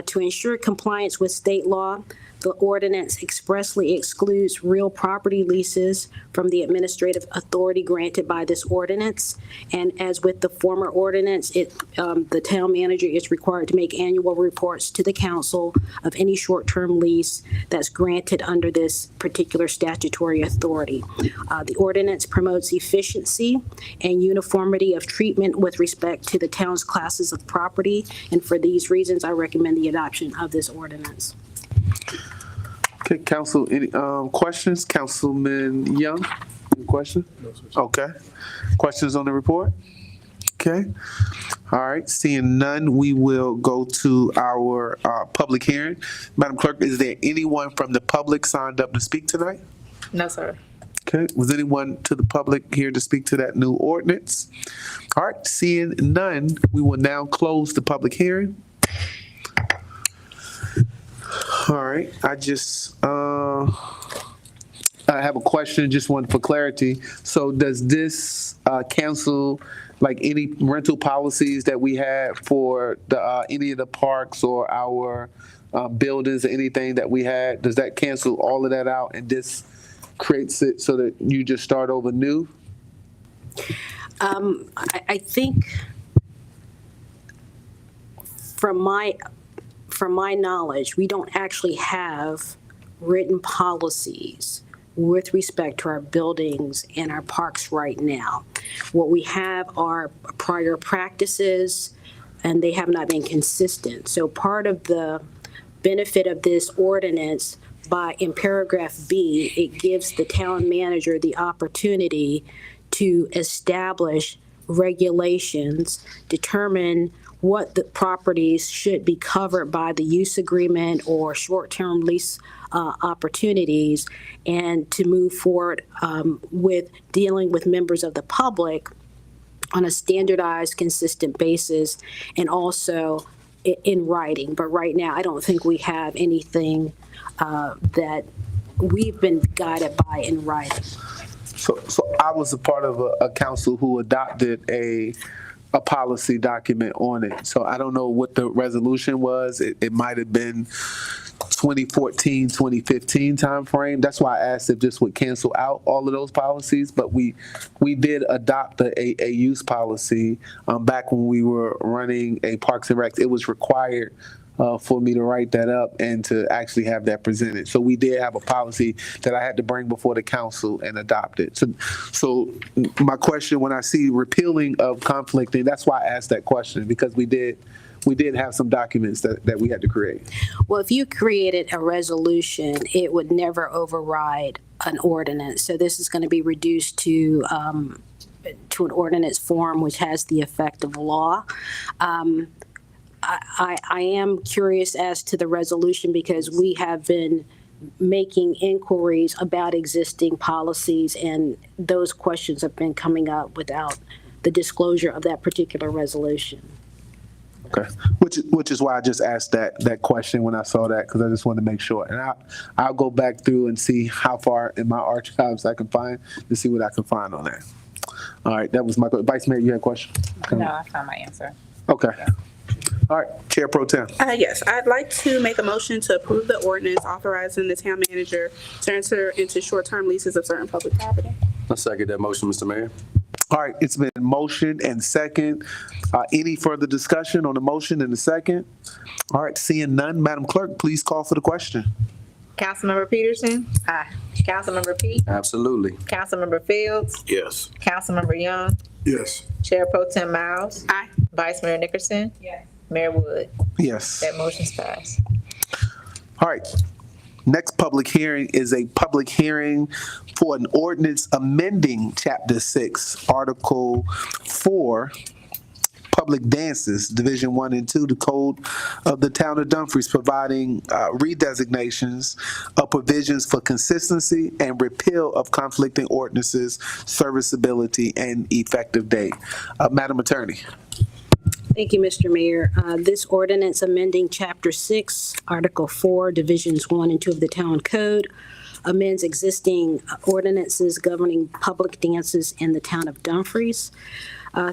Speaker 21: To ensure compliance with state law, the ordinance expressly excludes real property leases from the administrative authority granted by this ordinance. And as with the former ordinance, the town manager is required to make annual reports to the council of any short-term lease that's granted under this particular statutory authority. The ordinance promotes efficiency and uniformity of treatment with respect to the town's classes of property. And for these reasons, I recommend the adoption of this ordinance.
Speaker 16: Okay, Council, any questions? Councilman Young, any question?
Speaker 10: No, sir.
Speaker 16: Okay. Questions on the report? Okay. All right, seeing none, we will go to our public hearing. Madam Clerk, is there anyone from the public signed up to speak tonight?
Speaker 20: No, sir.
Speaker 16: Okay, was anyone to the public here to speak to that new ordinance? All right, seeing none, we will now close the public hearing. All right, I have a question, just one for clarity. So does this cancel like any rental policies that we had for the any of the parks or our buildings or anything that we had? Does that cancel all of that out and this creates it so that you just start over new?
Speaker 21: I think from my knowledge, we don't actually have written policies with respect to our buildings and our parks right now. What we have are prior practices, and they have not been consistent. So part of the benefit of this ordinance, in paragraph B, it gives the town manager the opportunity to establish regulations, determine what the properties should be covered by the use agreement or short-term lease opportunities, and to move forward with dealing with members of the public on a standardized, consistent basis, and also in writing. But right now, I don't think we have anything that we've been guided by in writing.
Speaker 16: So I was a part of a council who adopted a policy document on it. So I don't know what the resolution was. It might have been 2014, 2015 timeframe. That's why I asked if this would cancel out all of those policies. But we did adopt a use policy back when we were running a Parks and Rec. It was required for me to write that up and to actually have that presented. So we did have a policy that I had to bring before the council and adopt it. So my question, when I see repealing of conflicting, that's why I asked that question, because we did have some documents that we had to create.
Speaker 21: Well, if you created a resolution, it would never override an ordinance. So this is going to be reduced to an ordinance form, which has the effect of law. I am curious as to the resolution, because we have been making inquiries about existing policies, and those questions have been coming up without the disclosure of that particular resolution.
Speaker 16: Okay, which is why I just asked that question when I saw that, because I just wanted to make sure. And I'll go back through and see how far in my archives I can find to see what I can find on that. All right, that was my question. Vice Mayor, you had a question?
Speaker 6: No, I found my answer.
Speaker 16: Okay. All right, Chair Pro Tem.
Speaker 15: Yes, I'd like to make a motion to approve the ordinance authorizing the town manager to enter into short-term leases of certain public property.
Speaker 3: I second that motion, Mr. Mayor.
Speaker 16: All right, it's been motion and second. Any further discussion on the motion and the second? All right, seeing none, Madam Clerk, please call for the question.
Speaker 20: Councilmember Peterson? Aye. Councilmember Peak?
Speaker 3: Absolutely.
Speaker 20: Councilmember Fields?
Speaker 14: Yes.
Speaker 20: Councilmember Young?
Speaker 10: Yes.
Speaker 20: Chair Pro Tem Miles?
Speaker 15: Aye.
Speaker 20: Vice Mayor Nickerson?
Speaker 6: Yes.
Speaker 20: Mayor Wood?
Speaker 16: Yes.
Speaker 20: That motion's passed.
Speaker 16: All right. Next public hearing is a public hearing for an ordinance amending Chapter 6, Article 4, Public Dances, Division 1 and 2, the Code of the Town of Dumfries, providing redesignations of provisions for consistency and repeal of conflicting ordinances, serviceability, and effective date. Madam Attorney.
Speaker 21: Thank you, Mr. Mayor. This ordinance amending Chapter 6, Article 4, Divisions 1 and 2 of the Town Code amends existing ordinances governing public dances in the town of Dumfries.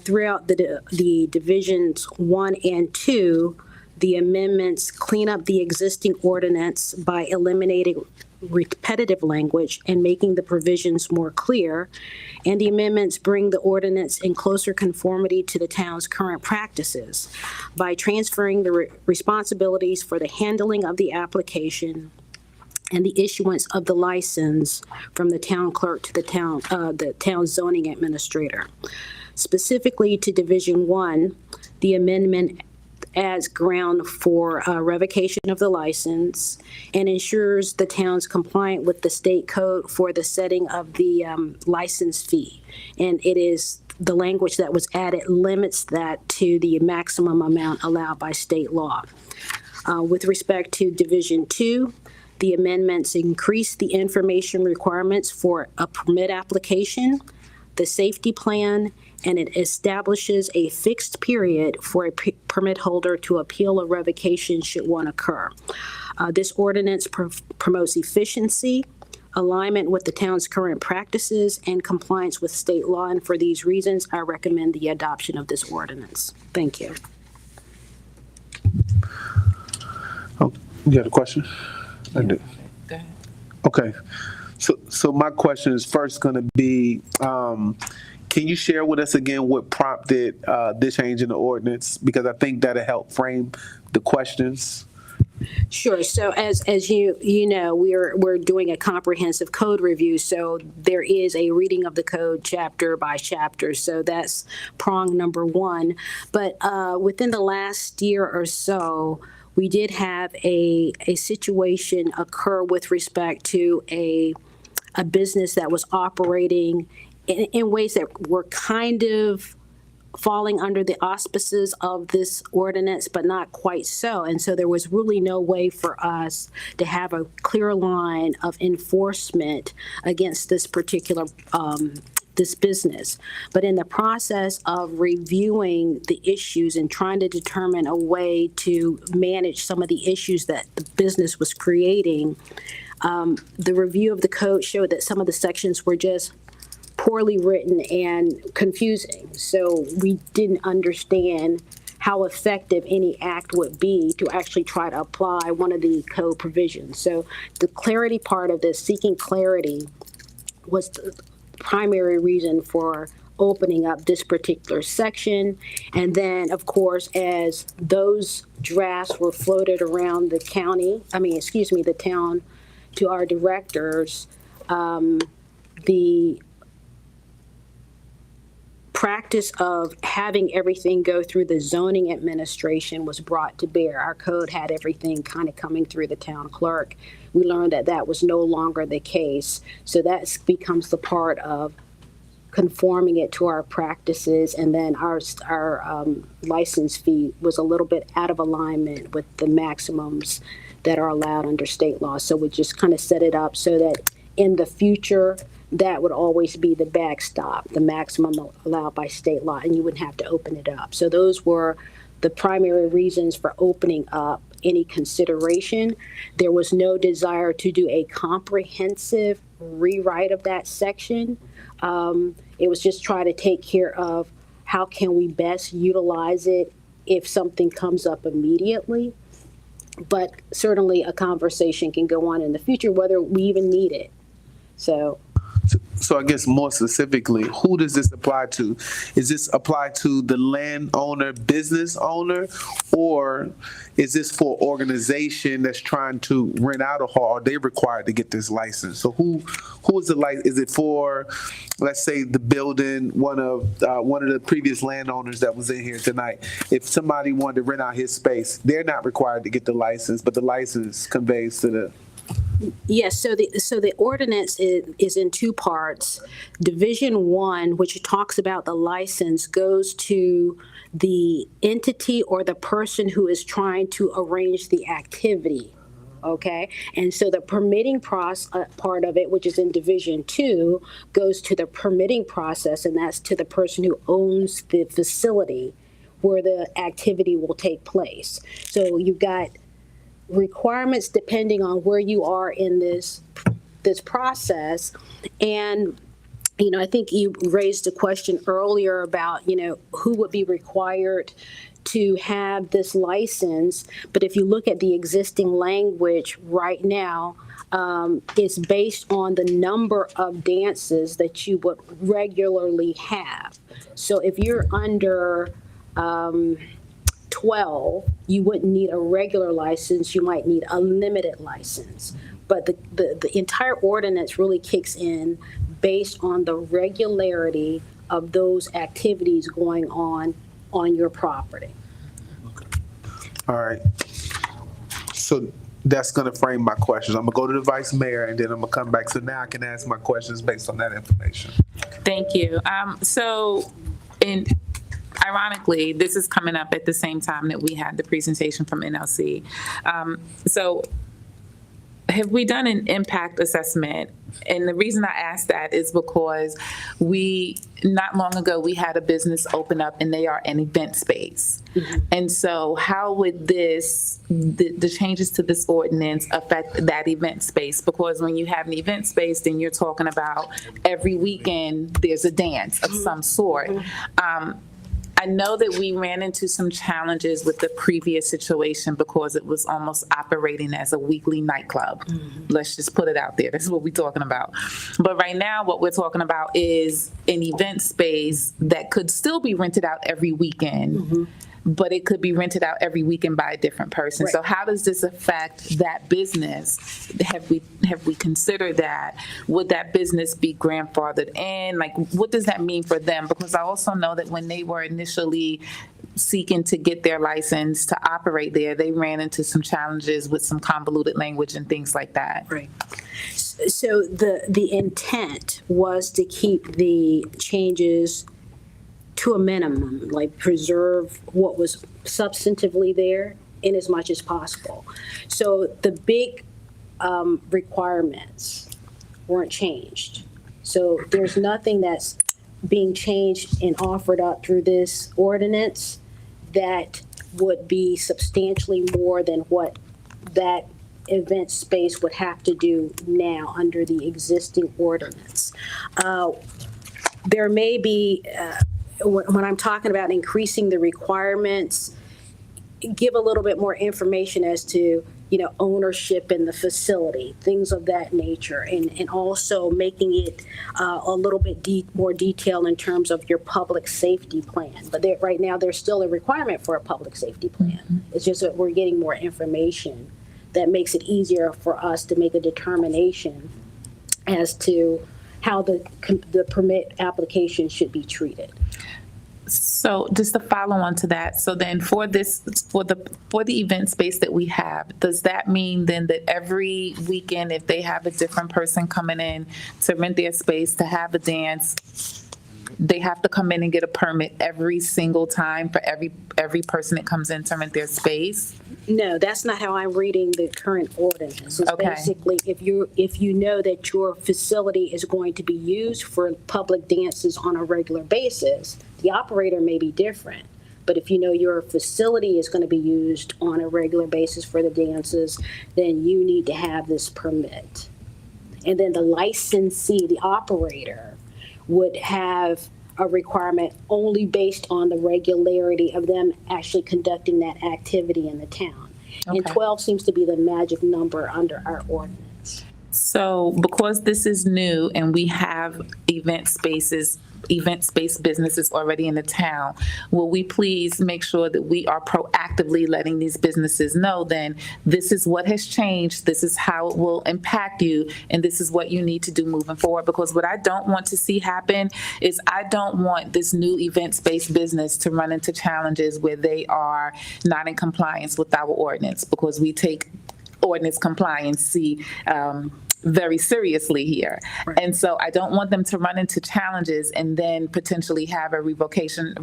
Speaker 21: Throughout the Divisions 1 and 2, the amendments clean up the existing ordinance by eliminating repetitive language and making the provisions more clear, and the amendments bring the ordinance in closer conformity to the town's current practices by transferring the responsibilities for the handling of the application and the issuance of the license from the town clerk to the town zoning administrator. Specifically to Division 1, the amendment adds ground for revocation of the license and ensures the town's compliant with the state code for the setting of the license fee. And it is the language that was added limits that to the maximum amount allowed by state law. With respect to Division 2, the amendments increase the information requirements for a permit application, the safety plan, and it establishes a fixed period for a permit holder to appeal a revocation should one occur. This ordinance promotes efficiency, alignment with the town's current practices, and compliance with state law. And for these reasons, I recommend the adoption of this ordinance. Thank you.
Speaker 16: Oh, you had a question? I do.
Speaker 6: Go ahead.
Speaker 16: Okay. So my question is first going to be, can you share with us again what prompted this change in the ordinance? Because I think that'll help frame the questions.
Speaker 21: Sure. So as you know, we're doing a comprehensive code review. So there is a reading of the code chapter by chapter. So that's prong number one. But within the last year or so, we did have a situation occur with respect to a business that was operating in ways that were kind of falling under the auspices of this ordinance, but not quite so. And so there was really no way for us to have a clear line of enforcement against this particular this business. But in the process of reviewing the issues and trying to determine a way to manage some of the issues that the business was creating, the review of the code showed that some of the sections were just poorly written and confusing. So we didn't understand how effective any act would be to actually try to apply one of the code provisions. So the clarity part of this, seeking clarity, was the primary reason for opening up this particular section. And then, of course, as those drafts were floated around the the town to our directors, the practice of having everything go through the zoning administration was brought to bear. Our code had everything kind of coming through the town clerk. We learned that that was no longer the case. So that becomes the part of conforming it to our practices. And then our license fee was a little bit out of alignment with the maximums that are allowed under state law. So we just kind of set it up so that in the future, that would always be the backstop, the maximum allowed by state law, and you wouldn't have to open it up. So those were the primary reasons for opening up any consideration. There was no desire to do a comprehensive rewrite of that section. It was just try to take care of how can we best utilize it if something comes up immediately. But certainly a conversation can go on in the future, whether we even need it.
Speaker 16: So I guess more specifically, who does this apply to? Is this apply to the landowner, business owner, or is this for organization that's trying to rent out a hall? Are they required to get this license? So who is the license? Is it for, let's say, the building, one of the previous landowners that was in here tonight? If somebody wanted to rent out his space, they're not required to get the license, but the license conveys to the.
Speaker 21: Yes, so the ordinance is in two parts. Division 1, which talks about the license, goes to the entity or the person who is trying to arrange the activity. Okay, and so the permitting part of it, which is in Division 2, goes to the permitting process, and that's to the person who owns the facility where the activity will take place. So you've got requirements depending on where you are in this process. And, I think you raised a question earlier about, who would be required to have this license. But if you look at the existing language right now, it's based on the number of dances that you would regularly have. So if you're under 12, you wouldn't need a regular license, you might need a limited license. But the entire ordinance really kicks in based on the regularity of those activities going on your property.
Speaker 16: All right. So that's going to frame my questions. I'm going to go to the vice mayor and then I'm going to come back. So now I can ask my questions based on that information.
Speaker 6: Thank you. Ironically, this is coming up at the same time that we had the presentation from NLC. So have we done an impact assessment? And the reason I ask that is because not long ago, we had a business open up and they are an event space. Mm-hmm. And so how would the changes to this ordinance affect that event space? Because when you have an event space, then you're talking about every weekend, there's a dance of some sort. I know that we ran into some challenges with the previous situation because it was almost operating as a weekly nightclub. Mm-hmm. Let's just put it out there. That's what we're talking about. But right now, what we're talking about is an event space that could still be rented out every weekend. Mm-hmm. But it could be rented out every weekend by a different person. Right. So how does this affect that business? Have we considered that? Would that business be grandfathered in? Like, what does that mean for them? Because I also know that when they were initially seeking to get their license to operate there, they ran into some challenges with some convoluted language and things like that.
Speaker 21: Right. So the intent was to keep the changes to a minimum, like preserve what was substantively there in as much as possible. So the big requirements weren't changed. So there's nothing that's being changed and offered up through this ordinance that would be substantially more than what that event space would have to do now under the existing ordinance. There may be, when I'm talking about increasing the requirements, give a little bit more information as to, ownership in the facility, things of that nature, and also making it a little bit more detailed in terms of your public safety plan. But right now, there's still a requirement for a public safety plan. It's just that we're getting more information that makes it easier for us to make a determination as to how the permit application should be treated.
Speaker 6: So just to follow on to that, so then for the event space that we have, does that mean then that every weekend, if they have a different person coming in to rent their space to have a dance, they have to come in and get a permit every single time for every person that comes in to rent their space?
Speaker 21: No, that's not how I'm reading the current ordinance. It's
Speaker 6: Okay.
Speaker 21: basically, if you know that your facility is going to be used for public dances on a regular basis, the operator may be different. But if you know your facility is going to be used on a regular basis for the dances, then you need to have this permit. And then the licensee, the operator, would have a requirement only based on the regularity of them actually conducting that activity in the town. And
Speaker 6: Okay.
Speaker 21: 12 seems to be the magic number under our ordinance.
Speaker 6: So because this is new and we have event space businesses already in the town, will we please make sure that we are proactively letting these businesses know then this is what has changed, this is how it will impact you, and this is what you need to do moving forward? Because what I don't want to see happen is I don't want this new event space business to run into challenges where they are not in compliance with our ordinance, because we take ordinance compliance very seriously here. And so I don't want them to run into challenges and then potentially have a revocation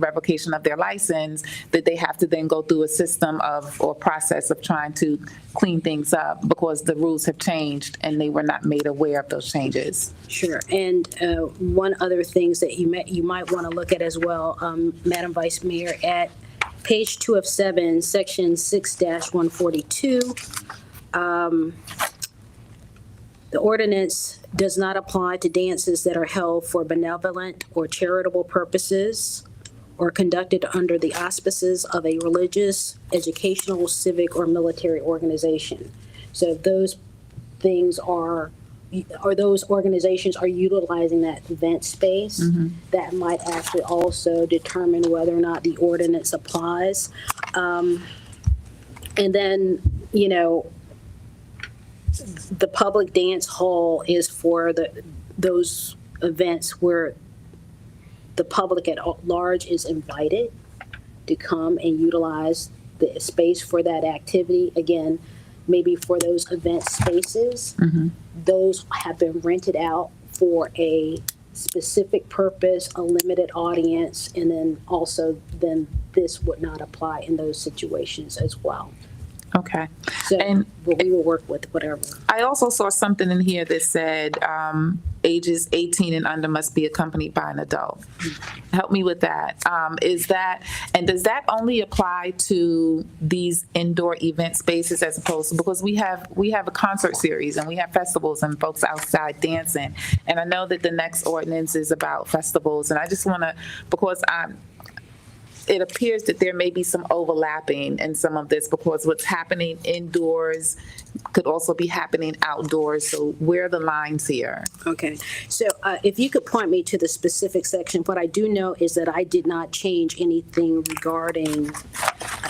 Speaker 6: of their license that they have to then go through a system or process of trying to clean things up because the rules have changed and they were not made aware of those changes.
Speaker 21: Sure. And one other things that you might want to look at as well, Madam Vice Mayor, at page 2 of 7, section 6-142, the ordinance does not apply to dances that are held for benevolent or charitable purposes or conducted under the auspices of a religious, educational, civic, or military organization. So if those things or those organizations are utilizing that event space, that might actually also determine whether or not the ordinance applies. And then, the public dance hall is for those events where the public at large is invited to come and utilize the space for that activity. Again, maybe for those event spaces, those have been rented out for a specific purpose, a limited audience, and then this would not apply in those situations as well.
Speaker 6: Okay.
Speaker 21: So we will work with whatever.
Speaker 6: I also saw something in here that said ages 18 and under must be accompanied by an adult. Help me with that. Does that only apply to these indoor event spaces as opposed to, because we have a concert series and we have festivals and folks outside dancing. And I know that the next ordinance is about festivals, and I just want to, because it appears that there may be some overlapping in some of this, because what's happening indoors could also be happening outdoors. So where are the lines here?
Speaker 21: Okay, so if you could point me to the specific section. What I do know is that I did not change anything regarding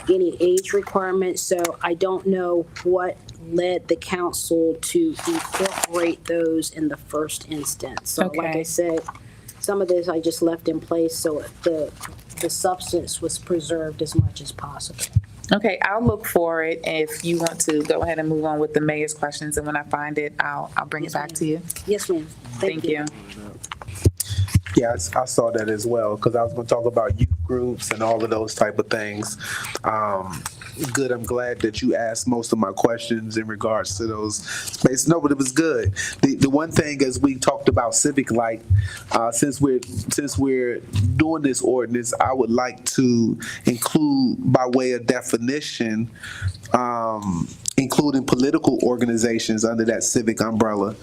Speaker 21: any age requirements, so I don't know what led the council to incorporate those in the first instance. So like I said, some of this I just left in place so the substance was preserved as much as possible.
Speaker 6: Okay, I'll look for it if you want to go ahead and move on with the mayor's questions, and when I find it, I'll bring it back to you.
Speaker 21: Yes, ma'am.
Speaker 6: Thank you.
Speaker 16: Yeah, I saw that as well, because I was going to talk about youth groups and all of those type of things. Good, I'm glad that you asked most of my questions in regards to those spaces. No, but it was good. The one thing, as we talked about Civic Light, since we're doing this ordinance, I would like to include, by way of definition, including political organizations under that civic umbrella,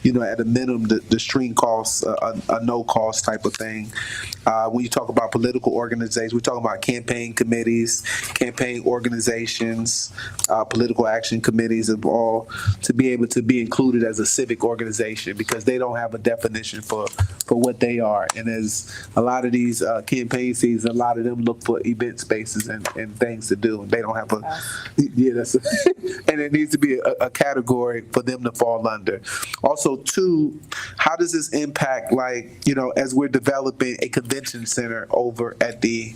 Speaker 16: at a minimum, the stream costs, a no cost type of thing. When you talk about political organizations, we're talking about campaign committees, campaign organizations, political action committees, of all to be able to be included as a civic organization, because they don't have a definition for what they are. And as a lot of these campaign seasons, a lot of them look for event spaces and things to do, and they don't have and it needs to be a category for them to fall under. Also, two, how does this impact, as we're developing a convention center over at the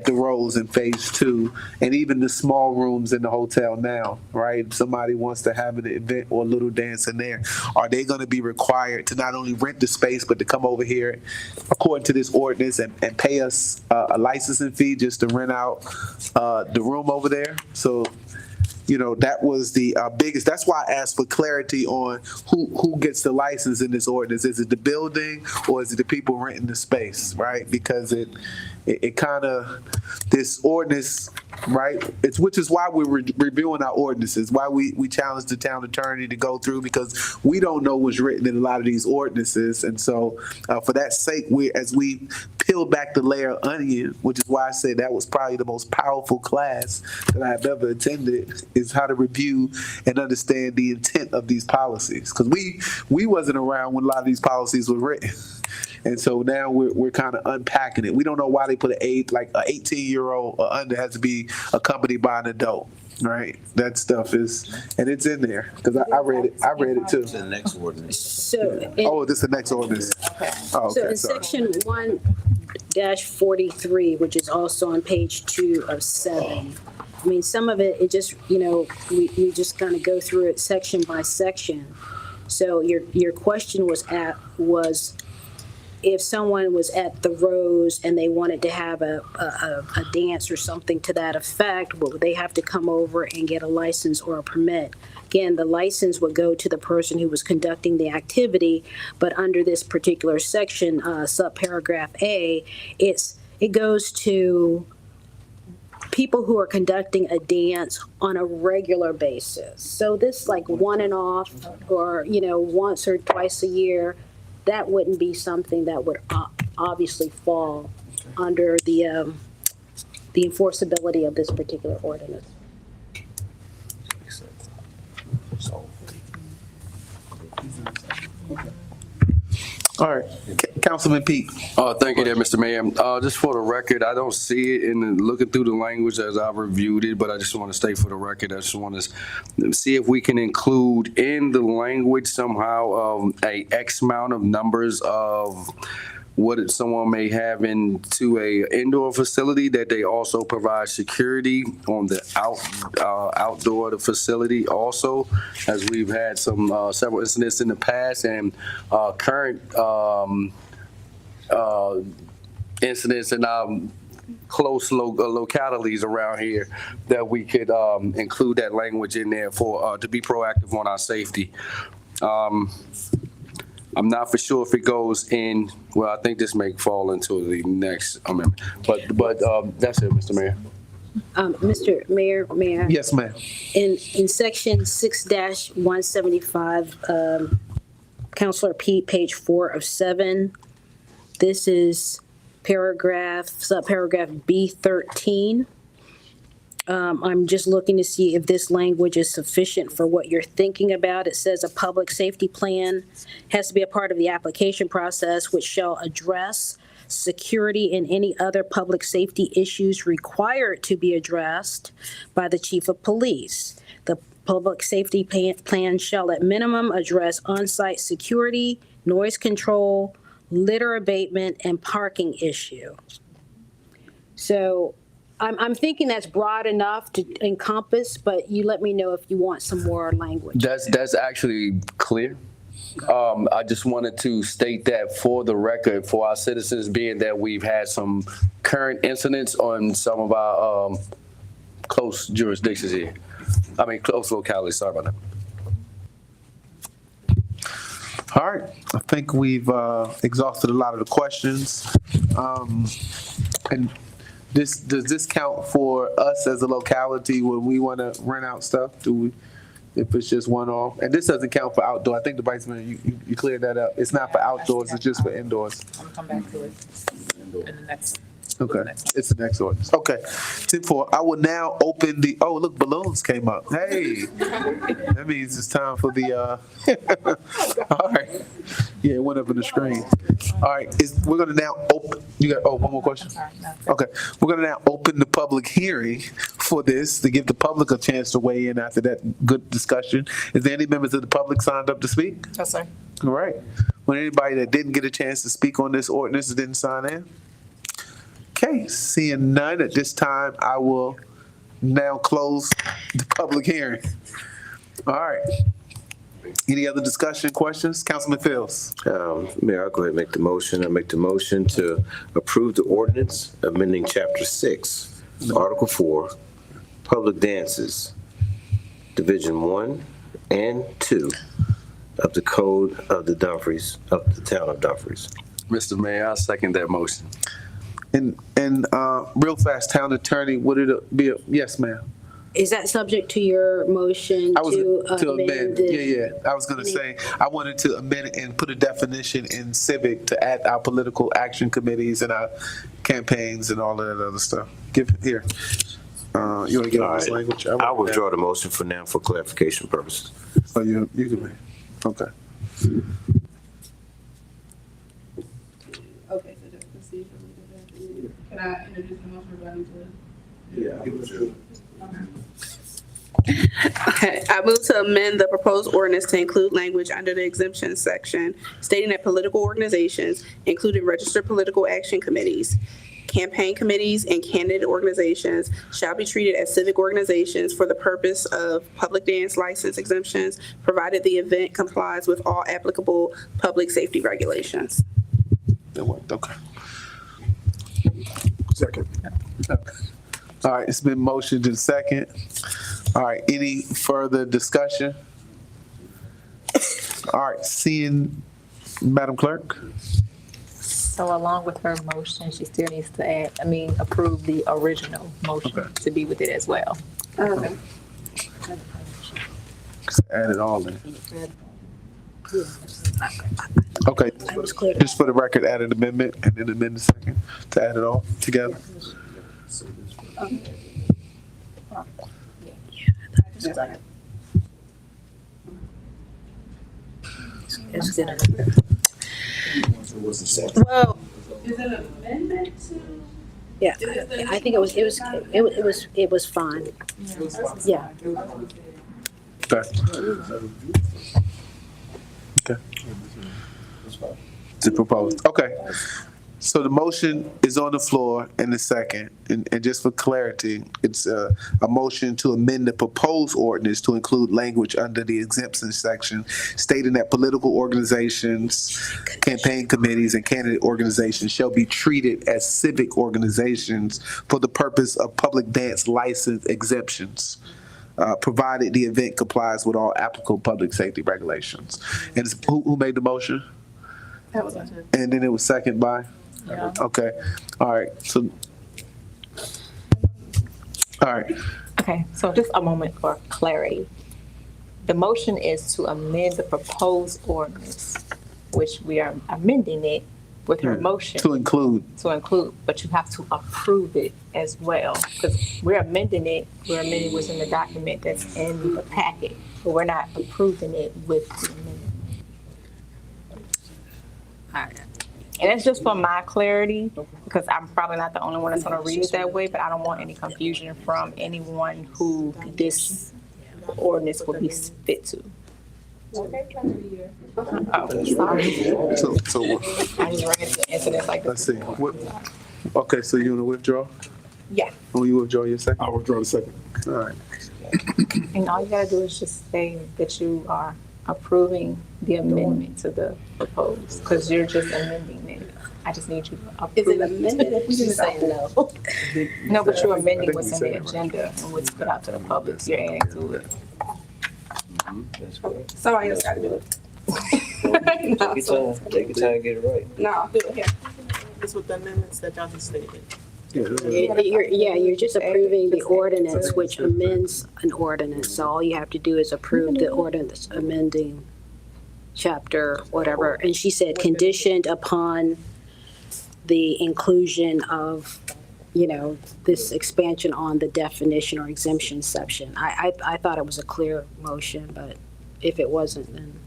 Speaker 16: Rose in phase 2, and even the small rooms in the hotel now, right? If somebody wants to have an event or a little dance in there, are they going to be required to not only rent the space, but to come over here, according to this ordinance, and pay us a licensing fee just to rent out the room over there? So, that was the biggest. That's why I asked for clarity on who gets the license in this ordinance. Is it the building, or is it the people renting the space, right? Because it kind of, this ordinance, right? Which is why we're reviewing our ordinances, why we challenge the town attorney to go through, because we don't know what's written in a lot of these ordinances. And so for that sake, as we peel back the layer of onion, which is why I say that was probably the most powerful class that I've ever attended, is how to review and understand the intent of these policies. Because we wasn't around when a lot of these policies were written. And so now we're kind of unpacking it. We don't know why they put an 18-year-old or under has to be accompanied by an adult, right? That stuff is, and it's in there, because I read it. I read it too.
Speaker 14: The next ordinance.
Speaker 21: So,
Speaker 16: This is the next ordinance. Oh,
Speaker 21: so
Speaker 16: okay,
Speaker 21: in
Speaker 16: sorry.
Speaker 21: section 1-43, which is also on page 2 of 7, I mean, some of it just, we just kind of go through it section by section. So your question was if someone was at the Rose and they wanted to have a dance or something to that effect, would they have to come over and get a license or a permit? Again, the license would go to the person who was conducting the activity, but under this particular section, subparagraph A, it goes to people who are conducting a dance on a regular basis. So this one and off, or, once or twice a year, that wouldn't be something that would obviously fall under the enforceability of this particular ordinance.
Speaker 16: All right, Councilman Pete.
Speaker 3: Thank you there, Mr. Mayor. Just for the record, I don't see it in looking through the language as I've reviewed it, but I just want to state for the record, I just want to see if we can include in the language somehow a X amount of numbers of what someone may have into a indoor facility, that they also provide security on the outdoor of the facility also, as we've had several incidents in the past, and current incidents in close localities around here, that we could include that language in there for to be proactive on our safety. I'm not for sure if it goes in. Well, I think this may fall into the next amendment, but that's it, Mr. Mayor.
Speaker 21: Mr. Mayor, may I?
Speaker 16: Yes, ma'am.
Speaker 21: In section 6-175, Councilor Pete, page 4 of 7, this is subparagraph B13. I'm just looking to see if this language is sufficient for what you're thinking about. It says a public safety plan has to be a part of the application process, which shall address security and any other public safety issues required to be addressed by the chief of police. The public safety plan shall at minimum address on-site security, noise control, litter abatement, and parking issue. So I'm thinking that's broad enough to encompass, but you let me know if you want some more language.
Speaker 3: That's actually clear. I just wanted to state that for the record, for our citizens, being that we've had some current incidents on some of our close jurisdictions here. I mean, close localities, sorry about that.
Speaker 16: All right, I think we've exhausted a lot of the questions. And does this count for us as a locality when we want to rent out stuff? Do we, if it's just one off? And this doesn't count for outdoor. I think the Vice Mayor, you cleared that up. It's not for outdoors, it's just for indoors.
Speaker 6: I'm gonna come back to it in the next.
Speaker 16: Okay, it's the next ordinance. Okay, 10-4. I will now open the, oh, look, balloons came up. Hey, that means it's time for the, all right. Yeah, it went up on the screen. All right, we're gonna now open, you got, one more question? Okay, we're gonna now open the public hearing for this to give the public a chance to weigh in after that good discussion. Is there any members of the public signed up to speak?
Speaker 2: Yes, sir.
Speaker 16: All right. When anybody that didn't get a chance to speak on this ordinance didn't sign in? Okay, seeing none at this time, I will now close the public hearing. All right. Any other discussion, questions? Councilman Fields.
Speaker 14: Mayor, I'll go ahead and make the motion. I make the motion to approve the ordinance amending Chapter 6, Article 4, Public Dances, Division 1 and 2 of the Code of the Dumfries, of the Town of Dumfries.
Speaker 3: Mr. Mayor, I second that motion.
Speaker 16: And real fast, Town Attorney, would it be, yes, ma'am?
Speaker 21: Is that subject to your motion
Speaker 16: I was
Speaker 21: to amend?
Speaker 16: yeah. I was gonna say, I wanted to amend it and put a definition in civic to add our political action committees and our campaigns and all of that other stuff. Give, here. You wanna get on this language?
Speaker 14: I'll withdraw the motion for now for clarification purposes.
Speaker 16: Oh, you can make, okay.
Speaker 15: Okay, so just procedurally, can I introduce the motion or do I need to? Okay, I move to amend the proposed ordinance to include language under the exemption section stating that political organizations, including registered political action committees, campaign committees, and candidate organizations shall be treated as civic organizations for the purpose of public dance license exemptions, provided the event complies with all applicable public safety regulations.
Speaker 16: Okay. Second. All right, it's been motioned and second. All right, any further discussion? All right, seeing Madam Clerk?
Speaker 2: So along with her motion, she still needs to approve the original motion to be with it as well.
Speaker 15: Okay.
Speaker 16: Add it all in. Okay, just for the record, add an amendment and then amend the second to add it all together.
Speaker 21: Well,
Speaker 15: Is it an amendment to?
Speaker 21: yeah, I think it was fine. Yeah.
Speaker 16: Okay. To propose. Okay. So the motion is on the floor in the second, and just for clarity, it's a motion to amend the proposed ordinance to include language under the exemption section stating that political organizations, campaign committees, and candidate organizations shall be treated as civic organizations for the purpose of public dance license exemptions, provided the event complies with all applicable public safety regulations. And who made the motion?
Speaker 2: That was
Speaker 16: And then it was second by?
Speaker 2: Yeah.
Speaker 16: Okay, all right, so, all right,
Speaker 2: Okay, so just a moment for clarity. The motion is to amend the proposed ordinance, which we are amending it with her motion.
Speaker 16: to include,
Speaker 2: But you have to approve it as well, because we're amending what's in the document that's in the packet, but we're not approving it with the amendment. And it's just for my clarity, because I'm probably not the only one that's gonna read it that way, but I don't want any confusion from anyone who this ordinance will be fit to. Oh, sorry.
Speaker 16: so,
Speaker 2: I just ran into incidents like
Speaker 16: let's
Speaker 2: this.
Speaker 16: see, what, okay, so you wanna withdraw?
Speaker 2: Yeah,
Speaker 16: Will you withdraw your second?
Speaker 10: I'll withdraw the second.
Speaker 16: All right,
Speaker 2: and all you gotta do is just say that you are approving the amendment to the proposed, because you're just amending it. I just need you to approve.
Speaker 21: Is it amended? You just say no.
Speaker 2: No, but you're amending what's in the agenda and what's put out to the public. You're adding to it.
Speaker 15: Somebody else got to do it.
Speaker 7: Take your time to get it right.
Speaker 15: No, I'll do it here.
Speaker 17: This with the amendments that y'all just stated.
Speaker 21: You're just approving the ordinance, which amends an ordinance. So all you have to do is approve the ordinance amending chapter, whatever. And she said conditioned upon the inclusion of, this expansion on the definition or exemption section. I thought it was a clear motion, but if it wasn't, then.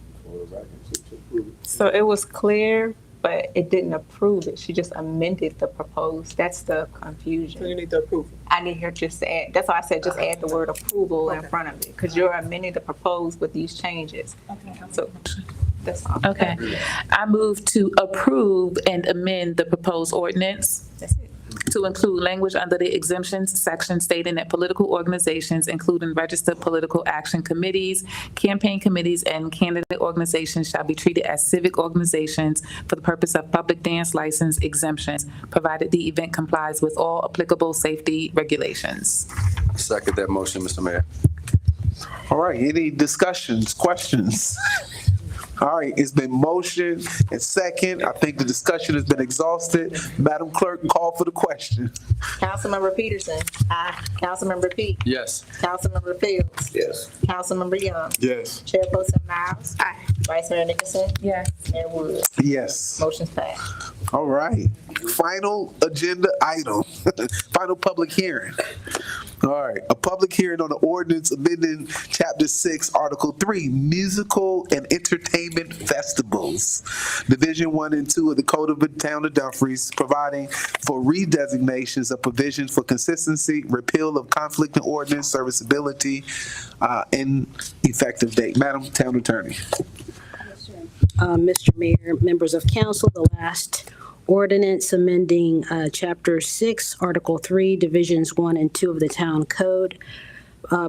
Speaker 2: So it was clear, but it didn't approve it. She just amended the proposed. That's the confusion.
Speaker 17: So you need to approve.
Speaker 2: I need her just to add, that's why I said just add the word approval in front of it, because you're amending the proposed with these changes. So that's all.
Speaker 6: Okay. I move to approve and amend the proposed ordinance
Speaker 2: That's it.
Speaker 6: to include language under the exemptions section stating that political organizations, including registered political action committees, campaign committees, and candidate organizations shall be treated as civic organizations for the purpose of public dance license exemptions, provided the event complies with all applicable safety regulations.
Speaker 3: Second that motion, Mr. Mayor.
Speaker 16: All right, any discussions, questions? All right, it's been motion and second. I think the discussion has been exhausted. Madam Clerk, call for the question.
Speaker 20: Councilmember Peterson. Aye. Councilmember Peak.
Speaker 3: Yes.
Speaker 20: Councilmember Fields.
Speaker 7: Yes.
Speaker 20: Councilmember Young.
Speaker 10: Yes.
Speaker 20: Chairperson Miles.
Speaker 15: Aye.
Speaker 20: Vice Mayor Nicholson.
Speaker 6: Yes.
Speaker 20: Mayor Wood.
Speaker 16: Yes.
Speaker 20: Motion's passed.
Speaker 16: All right. Final agenda item, final public hearing. All right, a public hearing on the ordinance amending Chapter 6, Article 3, musical and entertainment festivals. Division 1 and 2 of the Code of the Town of Dumfries, providing for redesignations of provisions for consistency, repeal of conflict and ordinance, serviceability, and effective date. Madam Town Attorney.
Speaker 21: Mr. Mayor, members of council, the last ordinance amending Chapter 6, Article 3, Divisions 1 and 2 of the Town Code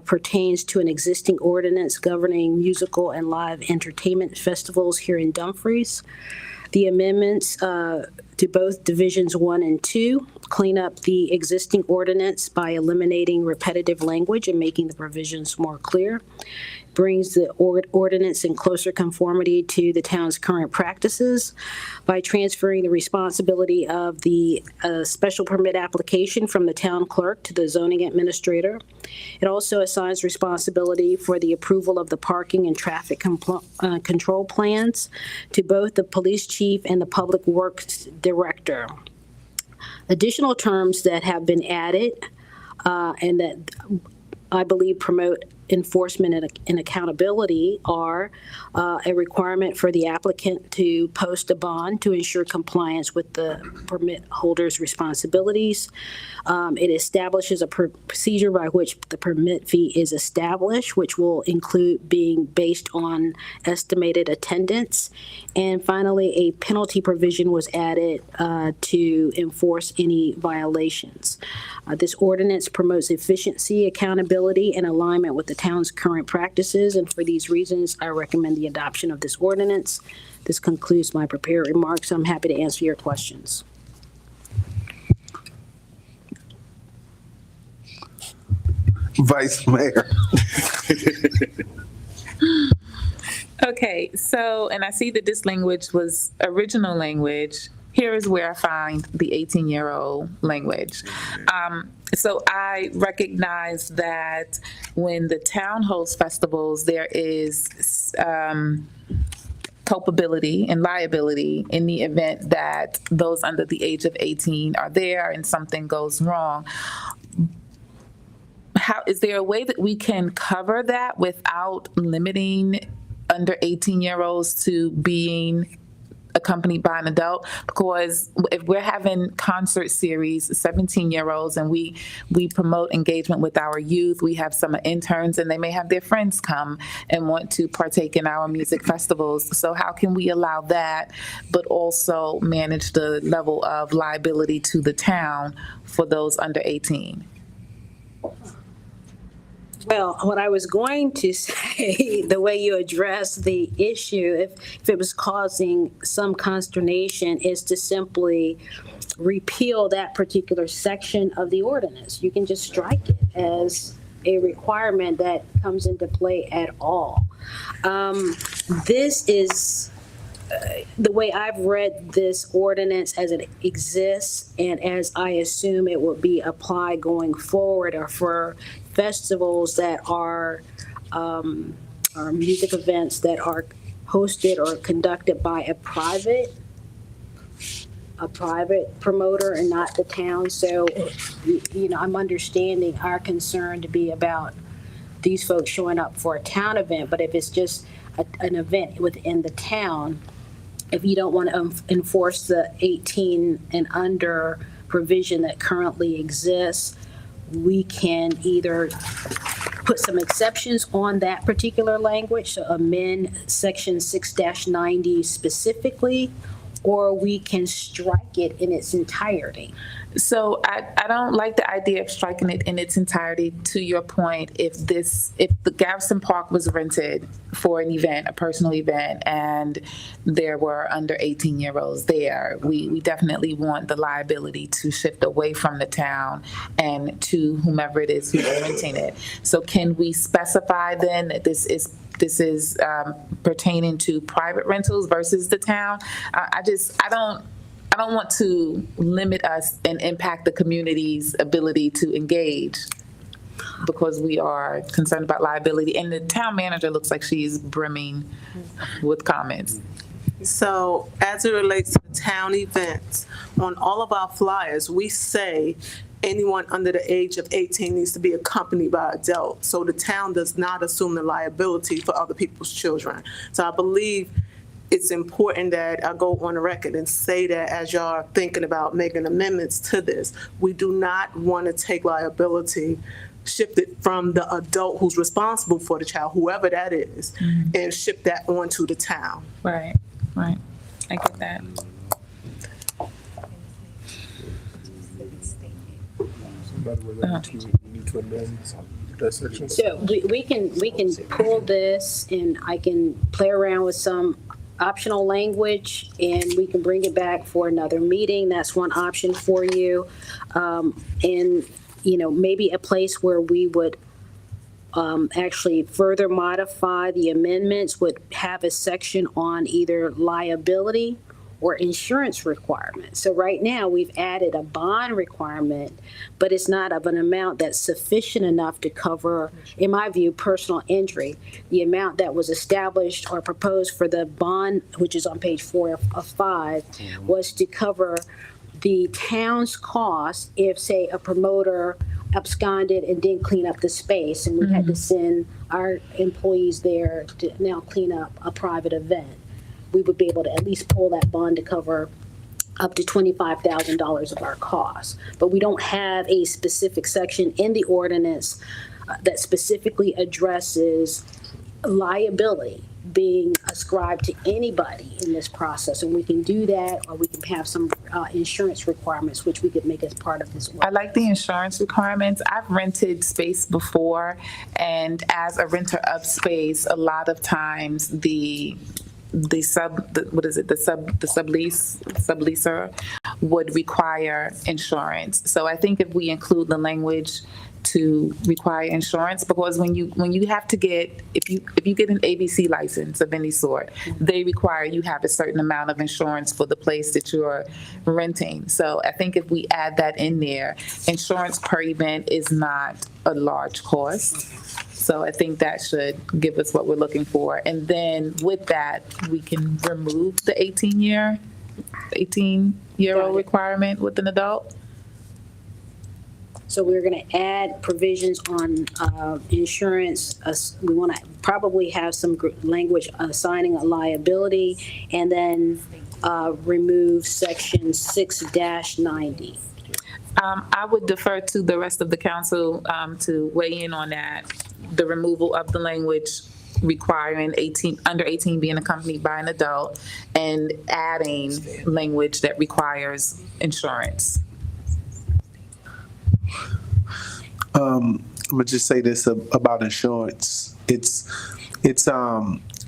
Speaker 21: pertains to an existing ordinance governing musical and live entertainment festivals here in Dumfries. The amendments to both Divisions 1 and 2 clean up the existing ordinance by eliminating repetitive language and making the provisions more clear. Brings the ordinance in closer conformity to the town's current practices by transferring the responsibility of the special permit application from the town clerk to the zoning administrator. It also assigns responsibility for the approval of the parking and traffic control plans to both the police chief and the public works director. Additional terms that have been added and that I believe promote enforcement and accountability are a requirement for the applicant to post a bond to ensure compliance with the permit holder's responsibilities. It establishes a procedure by which the permit fee is established, which will include being based on estimated attendance. And finally, a penalty provision was added to enforce any violations. This ordinance promotes efficiency, accountability, and alignment with the town's current practices, and for these reasons, I recommend the adoption of this ordinance. This concludes my prepared remarks. I'm happy to answer your questions.
Speaker 16: Vice Mayor.
Speaker 6: Okay, so, and I see that this language was original language. Here is where I find the 18-year-old language. So I recognize that when the town holds festivals, there is culpability and liability in the event that those under the age of 18 are there and something goes wrong. How, is there a way that we can cover that without limiting under 18-year-olds to being accompanied by an adult? Because if we're having concert series, 17-year-olds, and we promote engagement with our youth, we have some interns and they may have their friends come and want to partake in our music festivals. So how can we allow that, but also manage the level of liability to the town for those under 18?
Speaker 21: Well, what I was going to say, the way you address the issue, if it was causing some consternation, is to simply repeal that particular section of the ordinance. You can just strike it as a requirement that comes into play at all. This is the way I've read this ordinance as it exists, and as I assume it will be applied going forward, or for festivals that are music events that are hosted or conducted by a private promoter and not the town. So, I'm understanding our concern to be about these folks showing up for a town event, but if it's just an event within the town, if you don't want to enforce the 18 and under provision that currently exists, we can either put some exceptions on that particular language, so amend section 6-90 specifically, or we can strike it in its entirety.
Speaker 6: So I don't like the idea of striking it in its entirety. To your point, if the Galveston Park was rented for an event, a personal event, and there were under 18-year-olds there, we definitely want the liability to shift away from the town and to whomever it is who's renting it. So can we specify then that this is pertaining to private rentals versus the town? I don't want to limit us and impact the community's ability to engage because we are concerned about liability. And the town manager looks like she's brimming with comments.
Speaker 8: So as it relates to town events, on all of our flyers, we say anyone under the age of 18 needs to be accompanied by adults. So the town does not assume the liability for other people's children. So I believe it's important that I go on the record and say that as y'all are thinking about making amendments to this, we do not want to take liability, shift it from the adult who's responsible for the child, whoever that is, and ship that onto the town.
Speaker 6: Right. I get that.
Speaker 21: So we can pull this, and I can play around with some optional language, and we can bring it back for another meeting. That's one option for you. And, maybe a place where we would actually further modify the amendments would have a section on either liability or insurance requirements. So right now, we've added a bond requirement, but it's not of an amount that's sufficient enough to cover, in my view, personal injury. The amount that was established or proposed for the bond, which is on page 4 of 5, was to cover the town's cost if, say, a promoter absconded and didn't clean up the space, and we had to send our employees there to now clean up a private event. We would be able to at least pull that bond to cover up to $25,000 of our costs. But we don't have a specific section in the ordinance that specifically addresses liability being ascribed to anybody in this process. And we can do that, or we can have some insurance requirements, which we could make as part of this.
Speaker 6: I like the insurance requirements. I've rented space before, and as a renter of space, a lot of times the subleaser would require insurance. So I think if we include the language to require insurance, because when you have to get, if you get an ABC license of any sort, they require you have a certain amount of insurance for the place that you're renting. So I think if we add that in there, insurance per event is not a large cost. So I think that should give us what we're looking for. And then with that, we can remove the 18-year-old requirement with an adult.
Speaker 21: So we're going to add provisions on insurance. We want to probably have some language assigning a liability, and then remove section 6-90.
Speaker 6: I would defer to the rest of the council to weigh in on that. The removal of the language requiring under 18 being accompanied by an adult, and adding language that requires insurance.
Speaker 16: gonna just say this about insurance.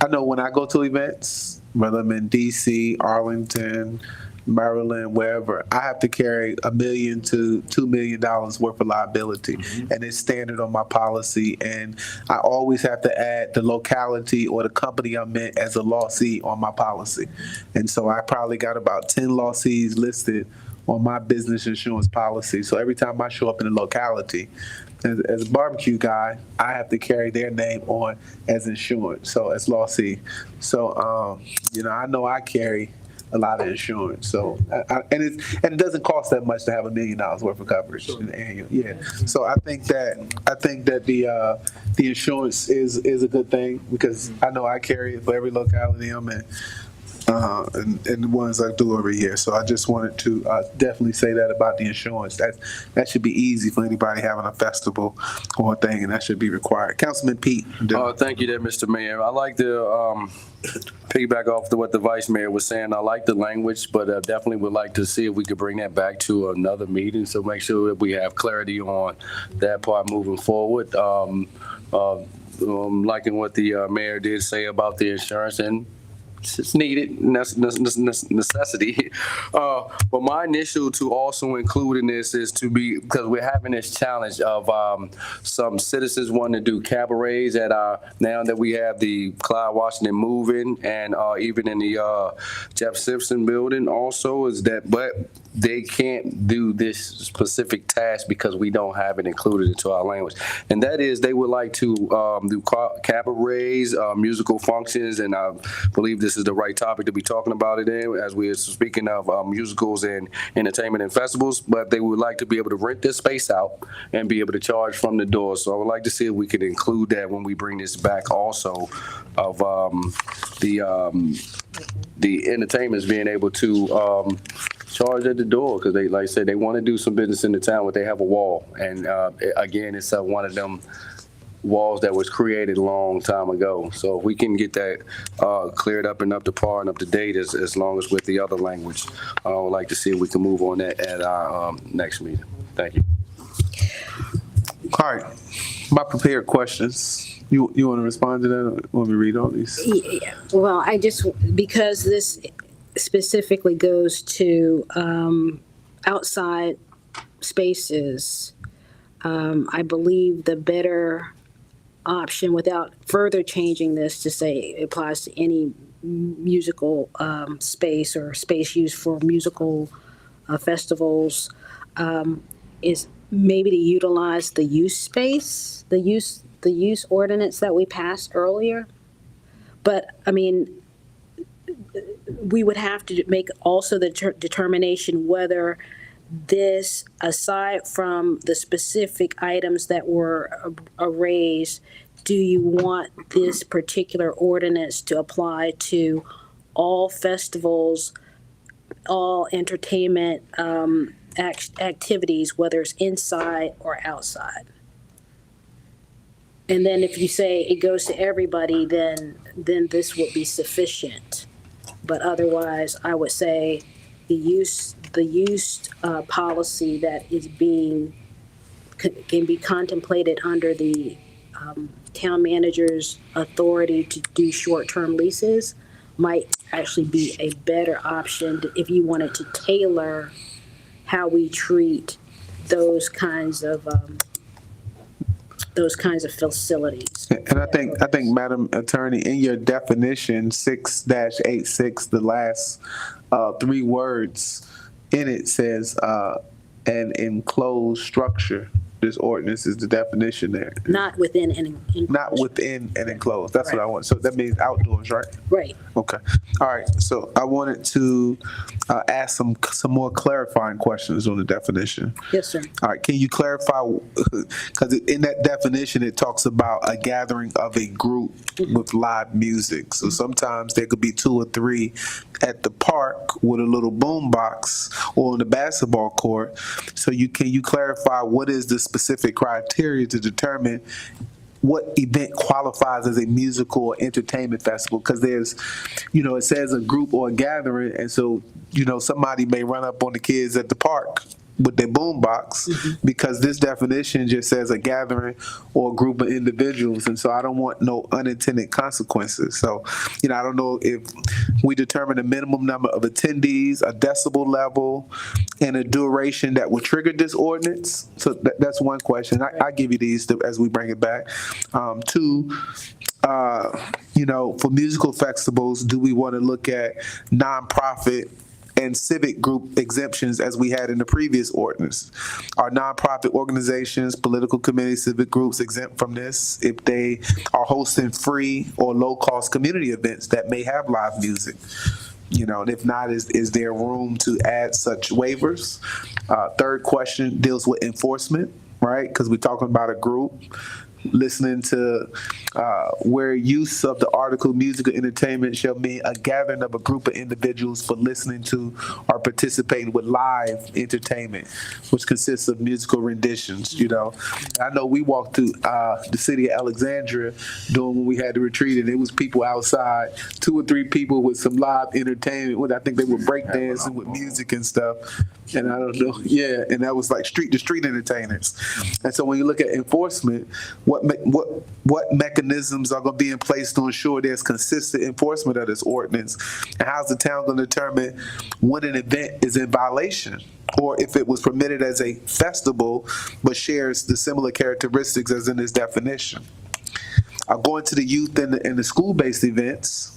Speaker 16: I know when I go to events, whether I'm in DC, Arlington, Maryland, wherever, I have to carry $1 million to $2 million worth of liability, and it's standard on my policy. And I always have to add the locality or the company I'm in as a lessee on my policy. And so I probably got about 10 lessees listed on my business insurance policy. So every time I show up in a locality, as a barbecue guy, I have to carry their name on as insurance, so as lessee. So, I know I carry a lot of insurance. So, and it doesn't cost that much to have $1 million worth of coverage in the annual. Yeah. So I think that the insurance is a good thing, because I know I carry it for every locality I'm in. And the ones I do every year. So I just wanted to definitely say that about the insurance. That should be easy for anybody having a festival or a thing, and that should be required. Councilman Pete.
Speaker 3: Thank you there, Mr. Mayor. I like to piggyback off what the Vice Mayor was saying. I like the language, but I definitely would like to see if we could bring that back to another meeting, so make sure that we have clarity on that part moving forward. Liking what the mayor did say about the insurance, and it's needed, necessity. But my initial to also include in this is because we're having this challenge of some citizens wanting to do cabarets now that we have the Clyde Washington moving, and even in the Jeff Simpson building also but they can't do this specific task because we don't have it included into our language. And that is, they would like to do cabarets, musical functions, and I believe this is the right topic to be talking about it in, as we are speaking of musicals and entertainment and festivals, but they would like to be able to rent this space out and be able to charge from the door. So I would like to see if we could include that when we bring this back also, of the entertainments being able to charge at the door, because they, like I said, they want to do some business in the town, but they have a wall. And again, it's one of them walls that was created a long time ago. So if we can get that cleared up and up to par and up to date, as long as with the other language, I would like to see if we can move on that at our next meeting. Thank you.
Speaker 16: All right, my prepared questions. You want to respond to that, or want me to read all these?
Speaker 21: Yeah. Well, because this specifically goes to outside spaces, I believe the better option, without further changing this to say it applies to any musical space or space used for musical festivals, is maybe to utilize the use space, the use ordinance that we passed earlier. But I mean, we would have to make also the determination whether this, aside from the specific items that were raised, do you want this particular ordinance to apply to all festivals, all entertainment activities, whether it's inside or outside? And then if you say it goes to everybody, then this would be sufficient. But otherwise, I would say the use policy that is can be contemplated under the town manager's authority to do short-term leases might actually be a better option if you wanted to tailor how we treat those kinds of facilities.
Speaker 16: And I think, Madam Attorney, in your definition, 6-86, the last 3 words in it says, an enclosed structure. This ordinance is the definition there.
Speaker 21: Not within an enclosed.
Speaker 16: Not within an enclosed. That's what I want. So that means outdoors, right?
Speaker 21: Right.
Speaker 16: Okay. All right. So I wanted to ask some more clarifying questions on the definition.
Speaker 21: Yes, sir.
Speaker 16: All right. Can you clarify, because in that definition, it talks about a gathering of a group with live music. So sometimes there could be 2 or 3 at the park with a little boom box or on the basketball court. So can you clarify what is the specific criteria to determine what event qualifies as a musical or entertainment festival? Because there's, it says a group or a gathering, and so, somebody may run up on the kids at the park with their boombox, because this definition just says a gathering or a group of individuals, and so I don't want no unintended consequences. So, you know, I don't know if we determine a minimum number of attendees, a decibel level, and a duration that will trigger this ordinance. So that's one question. I give you these as we bring it back. Two, you know, for musical festivals, do we want to look at nonprofit and civic group exemptions as we had in the previous ordinance? Are nonprofit organizations, political committees, civic groups exempt from this if they are hosting free or low-cost community events that may have live music? You know, and if not, is there room to add such waivers? Third question deals with enforcement, right? Because we're talking about a group. Listening to where use of the article music or entertainment shall mean a gathering of a group of individuals for listening to or participating with live entertainment, which consists of musical renditions. You know, I know we walked through the city of Alexandria during when we had the retreat, and it was people outside, 2 or 3 people with some live entertainment. I think they were breakdancing with music and stuff. And I don't know, yeah, and that was like street to street entertainers. And so when you look at enforcement, what mechanisms are going to be in place to ensure there's consistent enforcement of this ordinance? And how's the town going to determine when an event is in violation, or if it was permitted as a festival but shares the similar characteristics as in this definition? Going to the youth and the school-based events,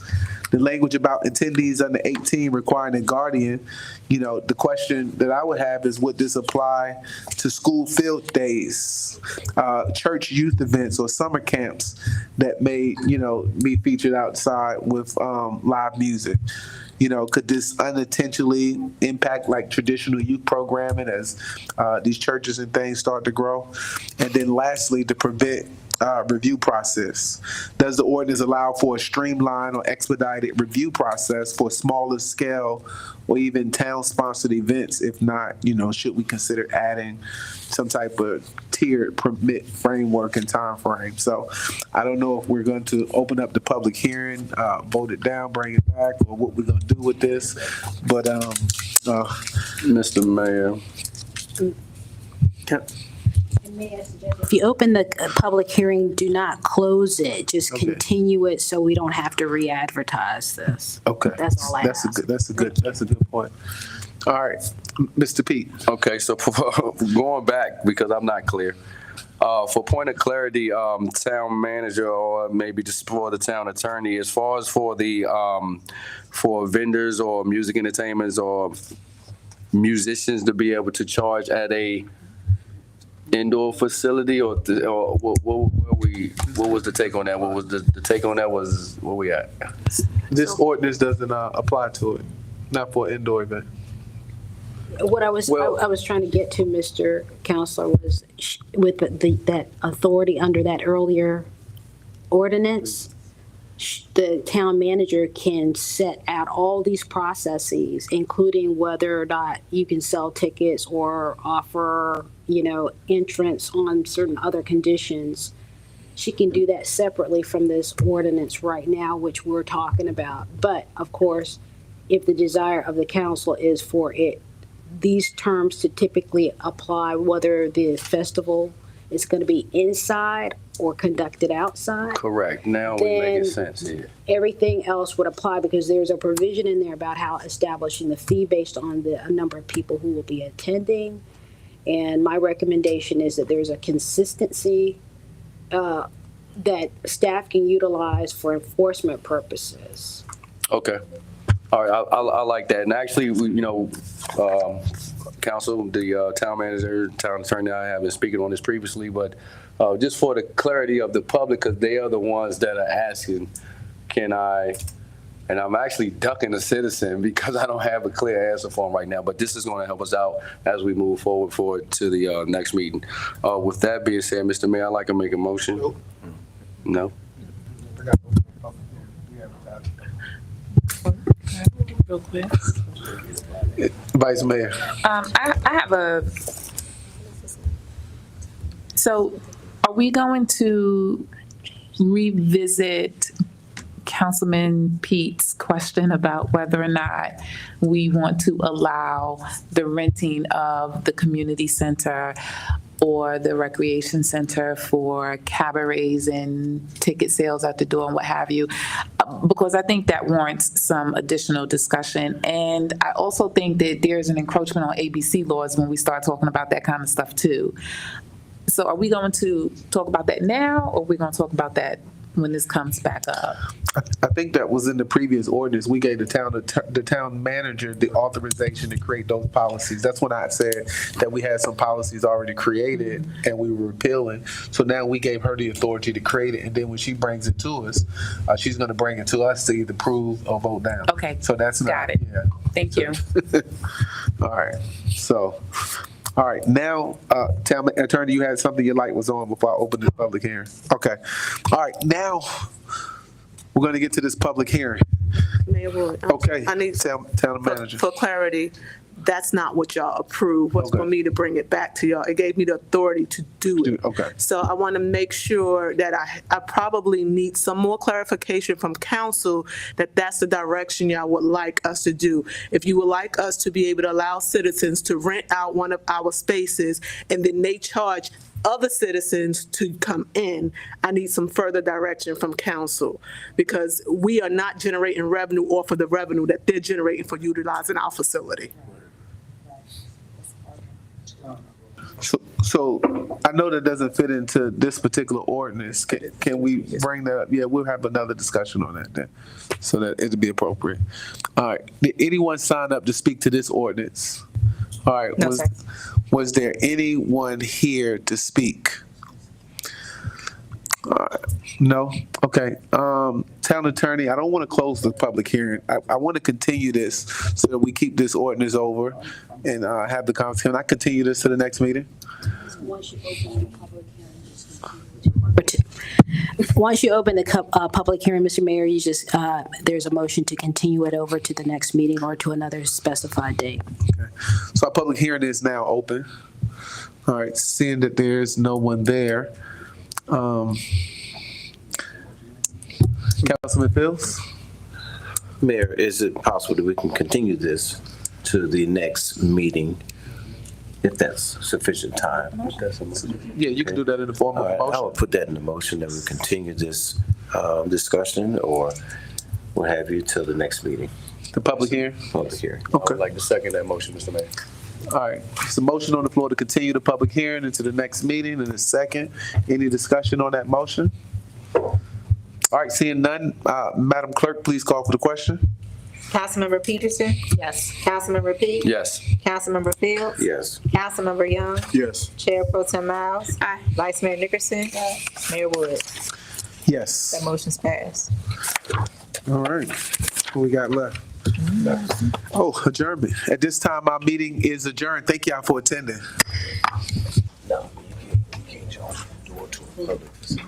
Speaker 16: the language about attendees under 18 requiring a guardian, you know, the question that I would have is, would this apply to school field days, church youth events, or summer camps that may, you know, be featured outside with live music? You know, could this unintentionally impact like traditional youth programming as these churches and things start to grow? And then lastly, to prevent review process. Does the ordinance allow for a streamlined or expedited review process for smaller scale or even town-sponsored events? If not, you know, should we consider adding some type of tiered permit framework and time frame? So I don't know if we're going to open up the public hearing, vote it down, bring it back, or what we're going to do with this. But
Speaker 3: Mr. Mayor.
Speaker 21: If you open the public hearing, do not close it. Just continue it so we don't have to re-advertise this.
Speaker 16: Okay.
Speaker 21: That's all I ask.
Speaker 16: That's a good point. All right, Mr. Pete.
Speaker 3: Okay, so going back, because I'm not clear, for point of clarity, town manager, or maybe just for the town attorney, as far as for the for vendors or music entertainers or musicians to be able to charge at a indoor facility, or what was the take on that? What was the take on that? Was where we at?
Speaker 16: This ordinance doesn't apply to it, not for an indoor event.
Speaker 21: What I was trying to get to, Mr. Counselor, was with that authority under that earlier ordinance, the town manager can set out all these processes, including whether or not you can sell tickets or offer, you know, entrance on certain other conditions. She can do that separately from this ordinance right now, which we're talking about. But of course, if the desire of the council is for these terms to typically apply, whether the festival is going to be inside or conducted outside.
Speaker 3: Correct. Now we're making sense here.
Speaker 21: Everything else would apply, because there's a provision in there about how establishing the fee based on the number of people who will be attending. And my recommendation is that there's a consistency that staff can utilize for enforcement purposes.
Speaker 3: Okay. All right, I like that. And actually, council, the town manager, town attorney, I have been speaking on this previously, but just for the clarity of the public, because they are the ones that are asking, can I, and I'm actually ducking a citizen because I don't have a clear answer for them right now, but this is going to help us out as we move forward to the next meeting. With that being said, Mr. Mayor, I'd like to make a motion. No?
Speaker 6: Real quick.
Speaker 16: Vice Mayor.
Speaker 6: I have so are we going to revisit Councilman Pete's question about whether or not we want to allow the renting of the community center or the recreation center for cabarets and ticket sales at the door and what have you, because I think that warrants some additional discussion. And I also think that there's an encroachment on ABC laws when we start talking about that kind of stuff too. So are we going to talk about that now, or are we going to talk about that when this comes back up?
Speaker 16: I think that was in the previous ordinance. We gave the town manager the authorization to create those policies. That's when I said that we had some policies already created and we were repealing. So now we gave her the authority to create it, and then when she brings it to us, she's going to bring it to us to either approve or vote down.
Speaker 6: Okay.
Speaker 16: So that's
Speaker 6: Got it.
Speaker 16: Yeah.
Speaker 6: Thank you.
Speaker 16: All right. So, all right. Now, town attorney, you had something your light was on before I opened the public hearing. Okay. All right. Now, we're going to get to this public hearing.
Speaker 8: Mayor Wood.
Speaker 16: Okay.
Speaker 8: I need
Speaker 16: Town manager.
Speaker 8: for clarity, that's not what y'all approved, was for me to bring it back to y'all. It gave me the authority to do it.
Speaker 16: Okay.
Speaker 8: So I want to make sure that I probably need some more clarification from council that that's the direction y'all would like us to do. If you would like us to be able to allow citizens to rent out one of our spaces and then they charge other citizens to come in, I need some further direction from council, because we are not generating revenue off of the revenue that they're generating for utilizing our facility.
Speaker 16: So I know that doesn't fit into this particular ordinance. Can we bring that up? Yeah, we'll have another discussion on that then, so that it'll be appropriate. All right. Did anyone sign up to speak to this ordinance? All right.
Speaker 2: No, sir.
Speaker 16: Was there anyone here to speak? No? Okay. Town attorney, I don't want to close the public hearing. I want to continue this so that we keep this ordinance over and have the conversation. Can I continue this to the next meeting?
Speaker 21: Once you open the public hearing, Mr. Mayor, you just, there's a motion to continue it over to the next meeting or to another specified date.
Speaker 16: Okay. So our public hearing is now open. All right, seeing that there's no one there. Councilman Fields?
Speaker 14: Mayor, is it possible that we can continue this to the next meeting, if that's sufficient time?
Speaker 16: Yeah, you can do that in the form of a
Speaker 14: I
Speaker 16: motion.
Speaker 14: would put that in the motion, that we continue this discussion or what have you till the next meeting.
Speaker 16: The public hearing?
Speaker 14: Public hearing.
Speaker 16: Okay.
Speaker 7: I would like to second that motion, Mr. Mayor.
Speaker 16: All right, it's a motion on the floor to continue the public hearing into the next meeting in a second. Any discussion on that motion? All right, seeing none, Madam Clerk, please call for the question.
Speaker 20: Councilmember Peterson?
Speaker 21: Yes.
Speaker 20: Councilmember Pete?
Speaker 3: Yes.
Speaker 20: Councilmember Fields?
Speaker 14: Yes.
Speaker 20: Councilmember Young?
Speaker 10: Yes.
Speaker 20: Chair Pro Tem Miles?
Speaker 15: Aye.
Speaker 20: Vice Mayor Nickerson? Mayor Wood?
Speaker 16: Yes.
Speaker 20: That motion's passed.
Speaker 16: All right, what we got left? Oh, adjournment. At this time, our meeting is adjourned. Thank y'all for attending.
Speaker 14: No, you can't charge the door to a public facility.